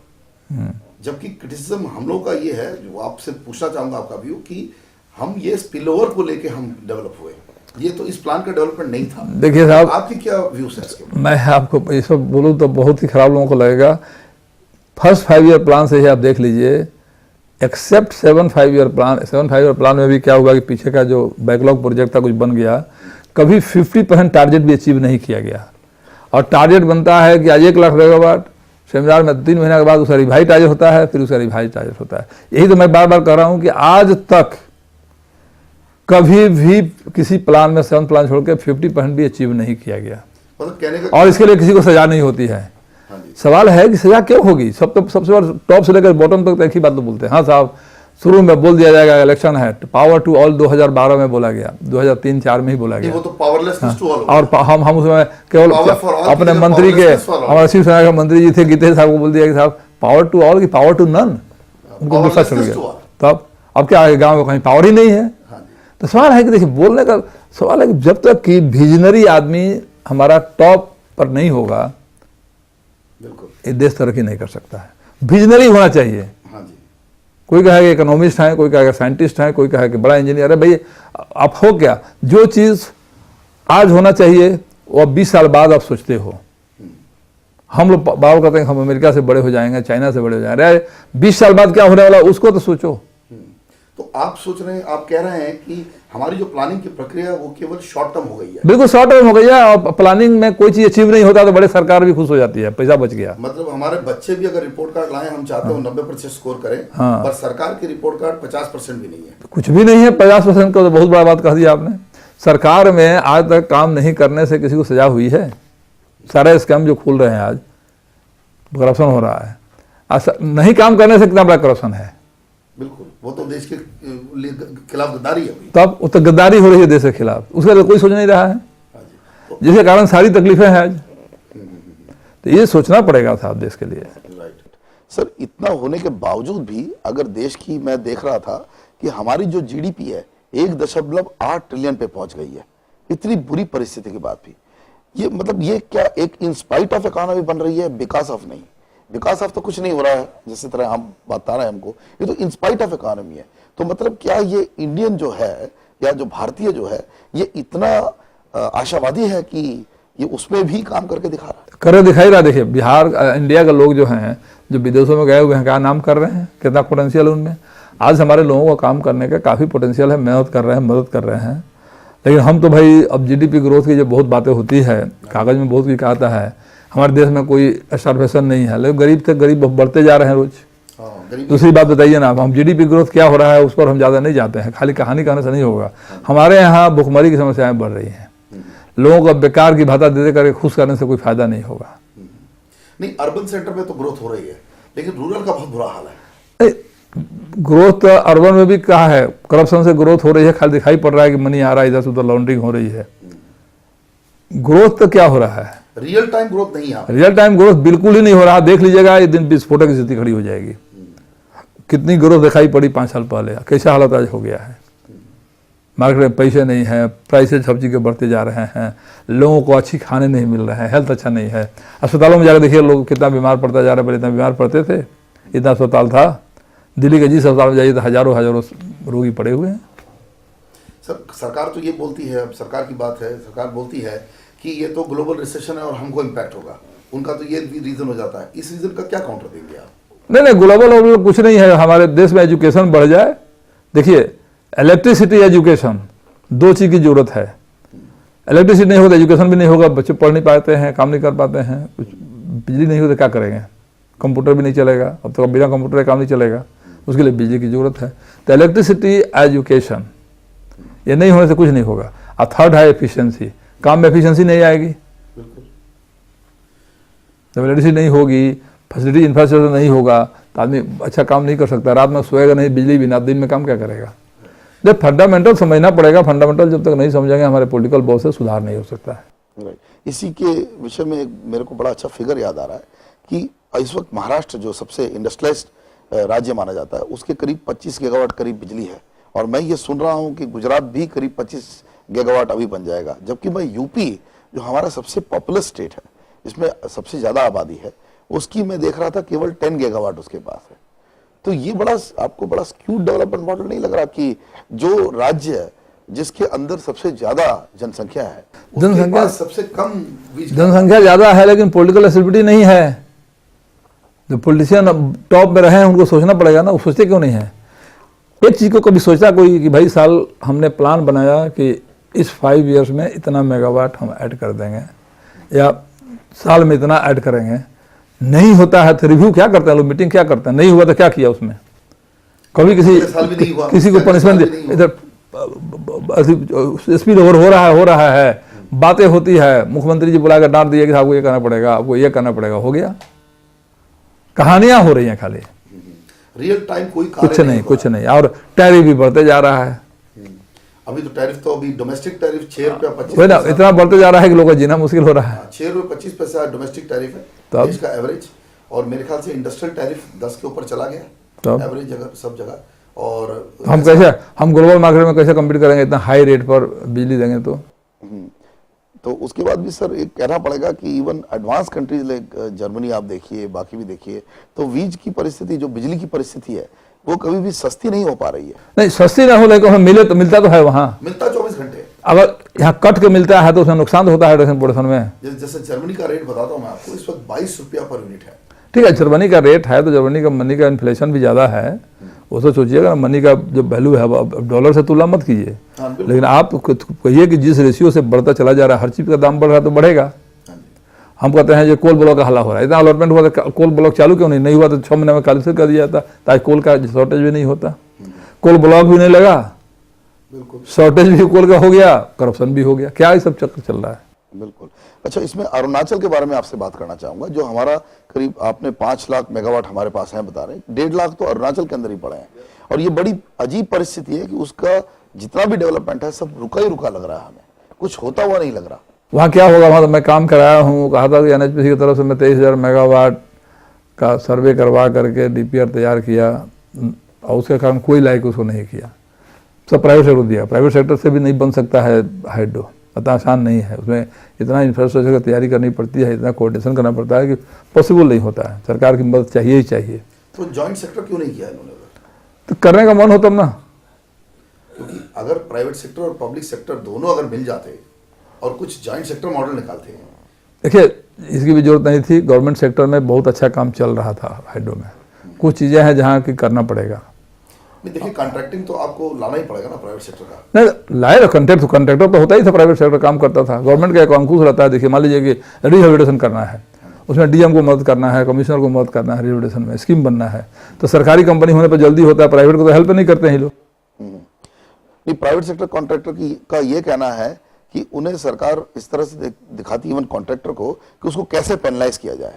S1: जबकि क्रिटिसिज्म हम लोग का ये है, जो आपसे पूछना चाहूंगा आपका व्यू, कि हम ये स्पिलओवर को लेके हम डेवलप हुए, ये तो इस प्लान का डेवलपमेंट नहीं था।
S2: देखिए साहब,
S1: आपकी क्या व्यूज है इसके?
S2: मैं आपको ये सब बोलूँ तो बहुत ही खराब लोगों को लगेगा। फर्स्ट 5 ईयर प्लान से ही आप देख लीजिए, except 7 5 year plan, 7 5 year plan में भी क्या हुआ कि पीछे का जो बैकलॉग प्रोजेक्ट था कुछ बन गया, कभी 50% टारगेट भी अचीव नहीं किया गया। और टारगेट बनता है कि आज 1 लाख मेगावाट, सेमिनार में 3 महीने के बाद उसका रिवाइज टारगेट होता है, फिर उसका रिवाइज टारगेट होता है। यही तो मैं बार बार कह रहा हूँ कि आज तक कभी भी किसी प्लान में 7 प्लान छोड़ के 50% भी अचीव नहीं किया गया,
S1: मतलब कहने का,
S2: और इसके लिए किसी को सजा नहीं होती है। सवाल है कि सजा क्यों होगी? सब तो सबसे बड़ा टॉप से लेकर बॉटम तक एक ही बात तो बोलते हैं, हाँ साहब शुरू में बोल दिया जाएगा इलेक्शन है, पावर टू ऑल 2012 में बोला गया, 2003-4 में ही बोला गया,
S1: वो तो पावरलेसनेस टू ऑल,
S2: और हम उसमें केवल अपने मंत्री के, हमारे शिवसेना के मंत्री जी थे गीतेश साहब को बोल दिया कि साहब पावर टू ऑल की पावर टू नन, उनको गुस्सा चढ़ गया। तब अब क्या है, गाँव में कहीं पावर ही नहीं है। तो सवाल है कि देखिए, बोलने का सवाल है कि जब तक कि विजनरी आदमी हमारा टॉप पर नहीं होगा, ये देश तरक्की नहीं कर सकता है। विजनरी होना चाहिए।
S1: हाँ जी।
S2: कोई कहेगा इकोनॉमिस्ट है, कोई कहेगा साइंटिस्ट है, कोई कहेगा बड़ा इंजीनियर है। भाई आप हो क्या, जो चीज़ आज होना चाहिए वो अब 20 साल बाद आप सोचते हो। हम लोग बात करते हैं हम अमेरिका से बड़े हो जाएंगे, चाइना से बड़े हो जाएंगे, अरे 20 साल बाद क्या होने वाला उसको तो सोचो।
S1: तो आप सोच रहे हैं, आप कह रहे हैं कि हमारी जो प्लानिंग की प्रक्रिया है वो केवल शॉर्ट टर्म हो गई है।
S2: बिल्कुल शॉर्ट टर्म हो गई है, और प्लानिंग में कोई चीज अचीव नहीं होता तो बड़े सरकार भी खुश हो जाती है, पैसा बच गया।
S1: मतलब हमारे बच्चे भी अगर रिपोर्ट कार्ड लाएं, हम चाहते हैं 90% स्कोर करें, पर सरकार की रिपोर्ट कार्ड 50% भी नहीं है।
S2: कुछ भी नहीं है, 50% को तो बहुत बड़ा बात कह दिया आपने। सरकार में आज तक काम नहीं करने से किसी को सजा हुई है? सारे स्कैम जो खुल रहे हैं आज, करप्शन हो रहा है, नहीं काम करने से कितना बड़ा करप्शन है।
S1: बिल्कुल, वो तो देश के खिलाफ गद्दारी है।
S2: तब तो गद्दारी हो रही है देश के खिलाफ, उसका तो कोई सोच नहीं रहा है, जिसके कारण सारी तकलीफें हैं आज। तो ये सोचना पड़ेगा साहब देश के लिए।
S1: राइट सर, इतना होने के बावजूद भी अगर देश की, मैं देख रहा था कि हमारी जो जीडीपी है 1.8 ट्रिलियन पे पहुंच गई है, इतनी बुरी परिस्थिति के बाद भी। ये मतलब ये क्या एक इंस्पाइट ऑफ इकोनॉमी बन रही है, बिकॉज ऑफ नहीं? बिकॉज ऑफ तो कुछ नहीं हो रहा है, जिस तरह हम बता रहे हैं हमको, ये तो इंस्पाइट ऑफ इकोनॉमी है। तो मतलब क्या ये इंडियन जो है या जो भारतीय जो है, ये इतना आशावादी है कि ये उसमें भी काम करके दिखा रहा है?
S2: करे दिखाई रहा। देखिए बिहार, इंडिया के लोग जो हैं, जो विदेशों में गए हुए हैं, क्या नाम कर रहे हैं, कितना पोटेंशियल उनमें। आज हमारे लोगों को काम करने का काफ़ी पोटेंशियल है, मेहनत कर रहे हैं, मदद कर रहे हैं। लेकिन हम तो भाई, अब जीडीपी ग्रोथ की जो बहुत बातें होती है, कागज़ में बहुत कुछ कहता है, हमारे देश में कोई स्टारवेशन नहीं है, लेकिन गरीब से गरीब बढ़ते जा रहे हैं रोज। दूसरी बात बताइए ना, हम जीडीपी ग्रोथ क्या हो रहा है उस पर हम ज़्यादा नहीं जाते हैं, खाली कहानी कहने से नहीं होगा। हमारे यहाँ भुखमरी की समस्याएं बढ़ रही हैं, लोगों को बेकार की भाता दे करके खुश करने से कोई फायदा नहीं होगा।
S1: नहीं, अर्बन सेंटर में तो ग्रोथ हो रही है, लेकिन रूरल का बहुत बुरा हाल है।
S2: ग्रोथ अर्बन में भी कहा है, करप्शन से ग्रोथ हो रही है, खाली दिखाई पड़ रहा है कि मनी आ रहा है, इधर से उधर लॉन्ड्रिंग हो रही है। ग्रोथ तो क्या हो रहा है?
S1: रियल टाइम ग्रोथ नहीं है।
S2: रियल टाइम ग्रोथ बिल्कुल ही नहीं हो रहा। देख लीजिएगा, एक दिन विस्फोटक की स्थिति खड़ी हो जाएगी। कितनी ग्रोथ दिखाई पड़ी 5 साल पहले, कैसा हालत आज हो गया है। मार्केट में पैसे नहीं है, प्राइसेज सब्जी के बढ़ते जा रहे हैं, लोगों को अच्छी खाने नहीं मिल रहे हैं, हेल्थ अच्छा नहीं है। अस्पतालों में जाकर देखिए लोग कितना बीमार पड़ता जा रहा है। पहले इतना बीमार पड़ते थे, इतना अस्पताल था। दिल्ली के जिस अस्पताल में जाइए तो हजारों रोगी पड़े हुए हैं।
S1: सर सरकार तो ये बोलती है, अब सरकार की बात है, सरकार बोलती है कि ये तो ग्लोबल रिसेशन है और हमको इम्पैक्ट होगा, उनका तो ये रीजन हो जाता है। इस रीजन का क्या काउंटर देंगे आप?
S2: नहीं ग्लोबल कुछ नहीं है। हमारे देश में एजुकेशन बढ़ जाए। देखिए इलेक्ट्रिसिटी, एजुकेशन, दो चीज़ की जरूरत है। इलेक्ट्रिसिटी नहीं होगा तो एजुकेशन भी नहीं होगा, बच्चे पढ़ नहीं पाते हैं, काम नहीं कर पाते हैं, कुछ बिजली नहीं हो तो क्या करेंगे, कंप्यूटर भी नहीं चलेगा, अब तो बिना कंप्यूटर का काम नहीं चलेगा, उसके लिए बिजली की जरूरत है। तो इलेक्ट्रिसिटी, एजुकेशन, ये नहीं होने से कुछ नहीं होगा। और थर्ड है एफिशिएंसी, काम में एफिशिएंसी नहीं आएगी। जब इलेक्ट्रिसिटी नहीं होगी, फैसिलिटी इंफ्रास्ट्रक्चर नहीं होगा तो आदमी अच्छा काम नहीं कर सकता। रात में सोएगा नहीं, बिजली बिना, दिन में काम क्या करेगा? जब फंडामेंटल समझना पड़ेगा, फंडामेंटल जब तक नहीं समझेंगे हमारे पॉलिटिकल बॉस से सुधार नहीं हो सकता है।
S1: इसी के विषय में मेरे को बड़ा अच्छा फिगर याद आ रहा है कि इस वक्त महाराष्ट्र जो सबसे इंडस्ट्रियलाइज्ड राज्य माना जाता है, उसके करीब 25 गीगावाट करीब बिजली है। और मैं ये सुन रहा हूँ कि गुजरात भी करीब 25 गीगावाट अभी बन जाएगा, जबकि मैं यूपी जो हमारा सबसे पॉपुलस स्टेट है, इसमें सबसे ज्यादा आबादी है, उसकी मैं देख रहा था केवल 10 गीगावाट उसके पास है। तो ये बड़ा आपको बड़ा स्क्यूड डेवलपमेंट मॉडल नहीं लग रहा कि जो राज्य जिसके अंदर सबसे ज्यादा जनसंख्या है,
S2: जनसंख्या
S1: सबसे कम
S2: जनसंख्या ज्यादा है लेकिन पॉलिटिकल स्टेबिलिटी नहीं है। जो पॉलिटिशियन टॉप में रहे हैं उनको सोचना पड़ेगा ना, वो सोचते क्यों नहीं है? एक चीज को कभी सोचा कोई कि भाई साल हमने प्लान बनाया कि इस 5 ईयर्स में इतना मेगावाट हम ऐड कर देंगे या साल में इतना ऐड करेंगे? नहीं होता है तो रिव्यू क्या करते हैं लोग, मीटिंग क्या करते हैं? नहीं हुआ तो क्या किया उसमें? कभी किसी को पनिशमेंट इधर स्पीड ओवर हो रहा है, बातें होती है, मुख्यमंत्री जी बुलाकर डांट दिए कि आपको ये करना पड़ेगा, आपको ये करना पड़ेगा, हो गया। कहानियां हो रही हैं खाली,
S1: रियल टाइम कोई
S2: कुछ नहीं। और टैरिफ भी बढ़ते जा रहा है।
S1: अभी तो टैरिफ तो अभी डोमेस्टिक टैरिफ 6 रुपया 25
S2: ना इतना बढ़ते जा रहा है कि लोगों का जीना मुश्किल हो रहा है।
S1: 6 रुपये 25 पैसा डोमेस्टिक टैरिफ है
S2: तब
S1: देश का एवरेज, और मेरे ख्याल से इंडस्ट्रियल टैरिफ 10 के ऊपर चला गया
S2: तब
S1: एवरेज जगह सब जगह। और
S2: हम ग्लोबल मार्केट में कैसे कम्पीट करेंगे इतना हाई रेट पर बिजली देंगे?
S1: तो उसके बाद भी सर एक कहना पड़ेगा कि even advance countries like Germany आप देखिए, बाकी भी देखिए, तो वीज की परिस्थिति, जो बिजली की परिस्थिति है, वो कभी भी सस्ती नहीं हो पा रही है।
S2: नहीं सस्ती ना हो, लेकिन हमें मिले तो मिलता तो है, वहाँ
S1: मिलता 24 घंटे।
S2: अगर यहाँ कट के मिलता है तो उसमें नुकसान तो होता है प्रोडक्शन में।
S1: जैसे जर्मनी का रेट बताता हूँ मैं आपको, इस वक्त 22 रुपया पर यूनिट है।
S2: ठीक है, जर्मनी का रेट है तो जर्मनी का मनी का इन्फ्लेशन भी ज़्यादा है, वो तो सोचिएगा ना, मनी का जो वैल्यू है अब डॉलर से तुलना मत कीजिए। लेकिन आप कहिए कि जिस रेशियो से बढ़ता चला जा रहा है, हर चीज़ का दाम बढ़ रहा है तो बढ़ेगा। हम कहते हैं जो कोल ब्लॉक का हल्ला हो रहा है, इतना अलॉटमेंट हुआ तो कोल ब्लॉक चालू क्यों नहीं हुआ? तो 6 महीने में कैंसिल कर दिया जाता ताकि कोल का शॉर्टेज भी नहीं होता। कोल ब्लॉक भी नहीं लगा, शॉर्टेज भी कोल का हो गया, करप्शन भी हो गया, क्या ये सब चक्कर चल रहा है?
S1: बिल्कुल। अच्छा, इसमें अरुणाचल के बारे में आपसे बात करना चाहूंगा, जो हमारा करीब आपने 5 लाख मेगावाट हमारे पास है बता रहे हैं, 1.5 लाख तो अरुणाचल के अंदर ही पड़े हैं। और ये बड़ी अजीब परिस्थिति है कि उसका जितना भी डेवलपमेंट है सब रुका ही रुका लग रहा है, हमें कुछ होता हुआ नहीं लग रहा।
S2: वहाँ क्या होगा? वहाँ तो मैं काम कराया हूँ, कहा था कि NHPC की तरफ से मैं 23,000 मेगावाट का सर्वे करवा करके DPR तैयार किया, और उसके कारण कोई लायक उसको नहीं किया, सब प्राइवेट सेक्टर दिया। प्राइवेट सेक्टर से भी नहीं बन सकता है हाइड्रो, इतना आसान नहीं है, उसमें इतना इंफ्रास्ट्रक्चर की तैयारी करनी पड़ती है, इतना कोऑर्डिनेशन करना पड़ता है कि पॉसिबल नहीं होता है। सरकार की मदद चाहिए ही चाहिए।
S1: तो जॉइंट सेक्टर क्यों नहीं किया इन्होंने?
S2: तो करने का मन हो तब ना,
S1: क्योंकि अगर प्राइवेट सेक्टर और पब्लिक सेक्टर दोनों अगर मिल जाते और कुछ जॉइंट सेक्टर मॉडल निकालते हैं।
S2: देखिए इसकी भी जरूरत नहीं थी, गवर्नमेंट सेक्टर में बहुत अच्छा काम चल रहा था हाइड्रो में। कुछ चीज़ें हैं जहाँ की करना पड़ेगा।
S1: देखिए कॉन्ट्रैक्टिंग तो आपको लाना ही पड़ेगा ना प्राइवेट सेक्टर का।
S2: नहीं लाए ना, कॉन्ट्रैक्टर तो होता ही था, प्राइवेट सेक्टर काम करता था। गवर्नमेंट का एक अंकुश रहता है। देखिए मान लीजिए कि रिहेबिलिटेशन करना है, उसमें DM को मदद करना है, कमिश्नर को मदद करना है, रिहेबिलिटेशन में स्कीम बनना है, तो सरकारी कंपनी होने पर जल्दी होता है, प्राइवेट को तो हेल्प नहीं करते हैं लोग।
S1: नहीं, प्राइवेट सेक्टर कॉन्ट्रैक्टर का ये कहना है कि उन्हें सरकार इस तरह से दिखाती है इवन कॉन्ट्रैक्टर को कि उसको कैसे पेनलाइज किया जाए,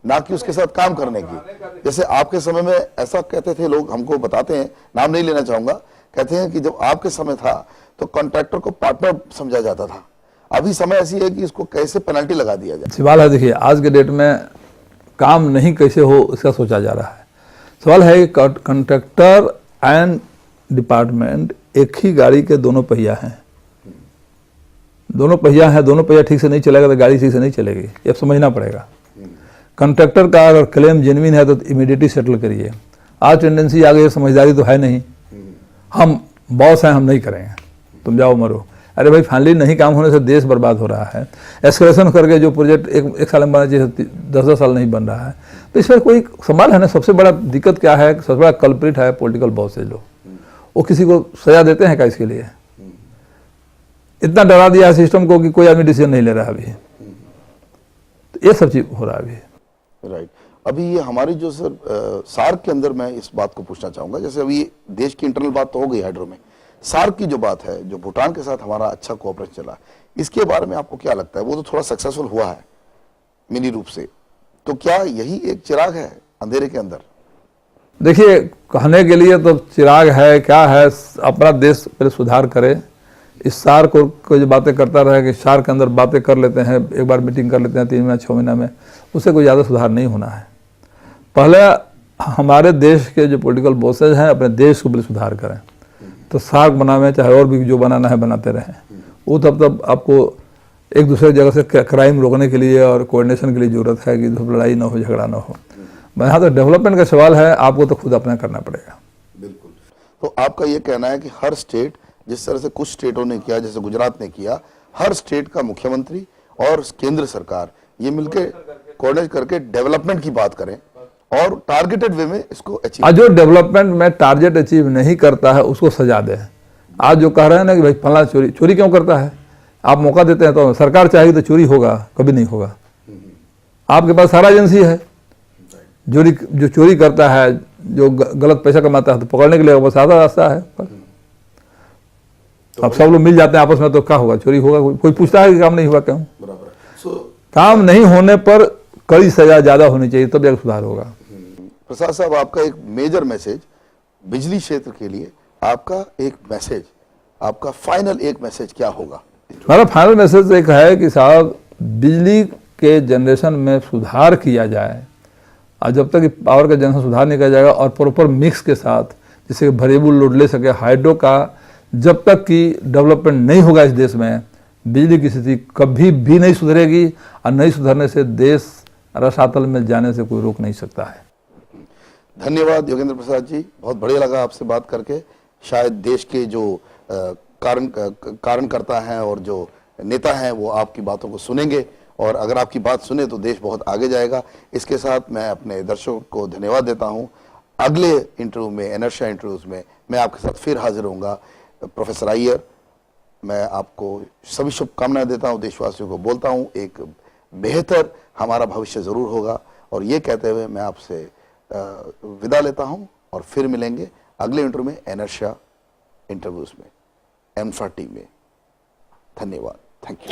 S1: ना कि उसके साथ काम करने की। जैसे आपके समय में ऐसा कहते थे लोग, हमको बताते हैं, नाम नहीं लेना चाहूंगा, कहते हैं कि जब आपके समय था तो कॉन्ट्रैक्टर को पार्टनर समझा जाता था, अभी समय ऐसी है कि इसको कैसे पेनल्टी लगा दिया जाए।
S2: सवाल है, देखिए आज के डेट में काम नहीं कैसे हो इसका सोचा जा रहा है। सवाल है कि कॉन्ट्रैक्टर एंड डिपार्टमेंट एक ही गाड़ी के दोनों पहिया हैं, दोनों पहिया ठीक से नहीं चलेगा तो गाड़ी ठीक से नहीं चलेगी, ये समझना पड़ेगा। कॉन्ट्रैक्टर का अगर क्लेम जेन्युइन है तो इमीडिएटली सेटल करिए। आज टेंडेंसी आ गई है, समझदारी तो है नहीं, हम बॉस हैं, हम नहीं करेंगे, तुम जाओ मरो। अरे भाई फाइनली नहीं काम होने से देश बर्बाद हो रहा है। एस्केलेशन करके जो प्रोजेक्ट एक साल में बनना चाहिए 10-10 साल नहीं बन रहा है, तो इसमें कोई सवाल है ना। सबसे बड़ा दिक्कत क्या है, सबसे बड़ा कल्प्रिट है पॉलिटिकल बॉसेज लोग। वो किसी को सजा देते हैं क्या इसके लिए? इतना डरा दिया है सिस्टम को कि कोई आदमी डिसीजन नहीं ले रहा अभी। तो ये सब चीज हो रहा है अभी।
S1: राइट। अभी ये हमारी जो सर सार्क के अंदर मैं इस बात को पूछना चाहूंगा, जैसे अभी देश की इंटरनल बात तो हो गई हाइड्रो में, सार्क की जो बात है, जो भूटान के साथ हमारा अच्छा कोऑपरेशन चला, इसके बारे में आपको क्या लगता है? वो तो थोड़ा सक्सेसफुल हुआ है मिनी रूप से, तो क्या यही एक चिराग है अंधेरे के अंदर?
S2: देखिए, कहने के लिए तो चिराग है, क्या है, अपना देश पहले सुधार करे। इस सार्क को जो बातें करता रहे कि सार्क के अंदर बातें कर लेते हैं, एक बार मीटिंग कर लेते हैं 3 महीना 6 महीना में, उससे कोई ज़्यादा सुधार नहीं होना है। पहले हमारे देश के जो पॉलिटिकल बॉसेज हैं अपने देश को पहले सुधार करें, तो सार्क बनावे, चाहे और भी जो बनाना है बनाते रहें। वो तब आपको एक दूसरे जगह से क्राइम रोकने के लिए और कोऑर्डिनेशन के लिए ज़रूरत है कि लड़ाई ना हो, झगड़ा ना हो। यहाँ तो डेवलपमेंट का सवाल है, आपको तो खुद अपना करना पड़ेगा।
S1: बिल्कुल। तो आपका ये कहना है कि हर स्टेट, जिस तरह से कुछ स्टेटों ने किया, जैसे गुजरात ने किया, हर स्टेट का मुख्यमंत्री और केंद्र सरकार ये मिलकर कोऑर्डिनेट करके डेवलपमेंट की बात करें और टारगेटेड वे में इसको अचीव।
S2: आज जो डेवलपमेंट में टारगेट अचीव नहीं करता है उसको सजा दे। आज जो कह रहे हैं ना कि भाई फला चोरी क्यों करता है, आप मौका देते हैं तो सरकार चाहेगी तो चोरी होगा, कभी नहीं होगा। आपके पास सारा एजेंसी है, जो चोरी करता है, जो गलत पैसा कमाता है, तो पकड़ने के लिए बस आधा रास्ता है। अब सब लोग मिल जाते हैं आपस में, तो क्या होगा? चोरी होगा। कोई पूछता है कि काम नहीं हुआ क्यों? काम नहीं होने पर कड़ी सजा ज्यादा होनी चाहिए, तब जाकर सुधार होगा।
S1: प्रसाद साहब, आपका एक मेजर मैसेज बिजली क्षेत्र के लिए, आपका एक मैसेज, आपका फाइनल एक मैसेज क्या होगा?
S2: हमारा फाइनल मैसेज एक है कि साहब बिजली के जनरेशन में सुधार किया जाए, और जब तक पावर का जनरेशन सुधार नहीं किया जाएगा और प्रॉपर मिक्स के साथ, जिससे वेरिएबल लोड ले सके हाइड्रो का, जब तक कि डेवलपमेंट नहीं होगा इस देश में, बिजली की स्थिति कभी भी नहीं सुधरेगी। और नहीं सुधरने से देश रसातल में जाने से कोई रोक नहीं सकता है।
S1: धन्यवाद योगेंद्र प्रसाद जी, बहुत बढ़िया लगा आपसे बात करके। शायद देश के जो कारणकर्ता हैं और जो नेता हैं वो आपकी बातों को सुनेंगे, और अगर आपकी बात सुने तो देश बहुत आगे जाएगा। इसके साथ मैं अपने दर्शकों को धन्यवाद देता हूँ। अगले इंटरव्यू में, इनर्शिया इंटरव्यूज में मैं आपके साथ फिर हाजिर होऊंगा। प्रोफेसर अय्यर, मैं आपको सभी शुभकामनाएं देता हूँ, देशवासियों को बोलता हूँ एक बेहतर हमारा भविष्य जरूर होगा। और ये कहते हुए मैं आपसे विदा लेता हूँ, और फिर मिलेंगे अगले इंटरव्यू में, इनर्शिया इंटरव्यूज में, M4 टीम में। धन्यवाद, थैंक यू।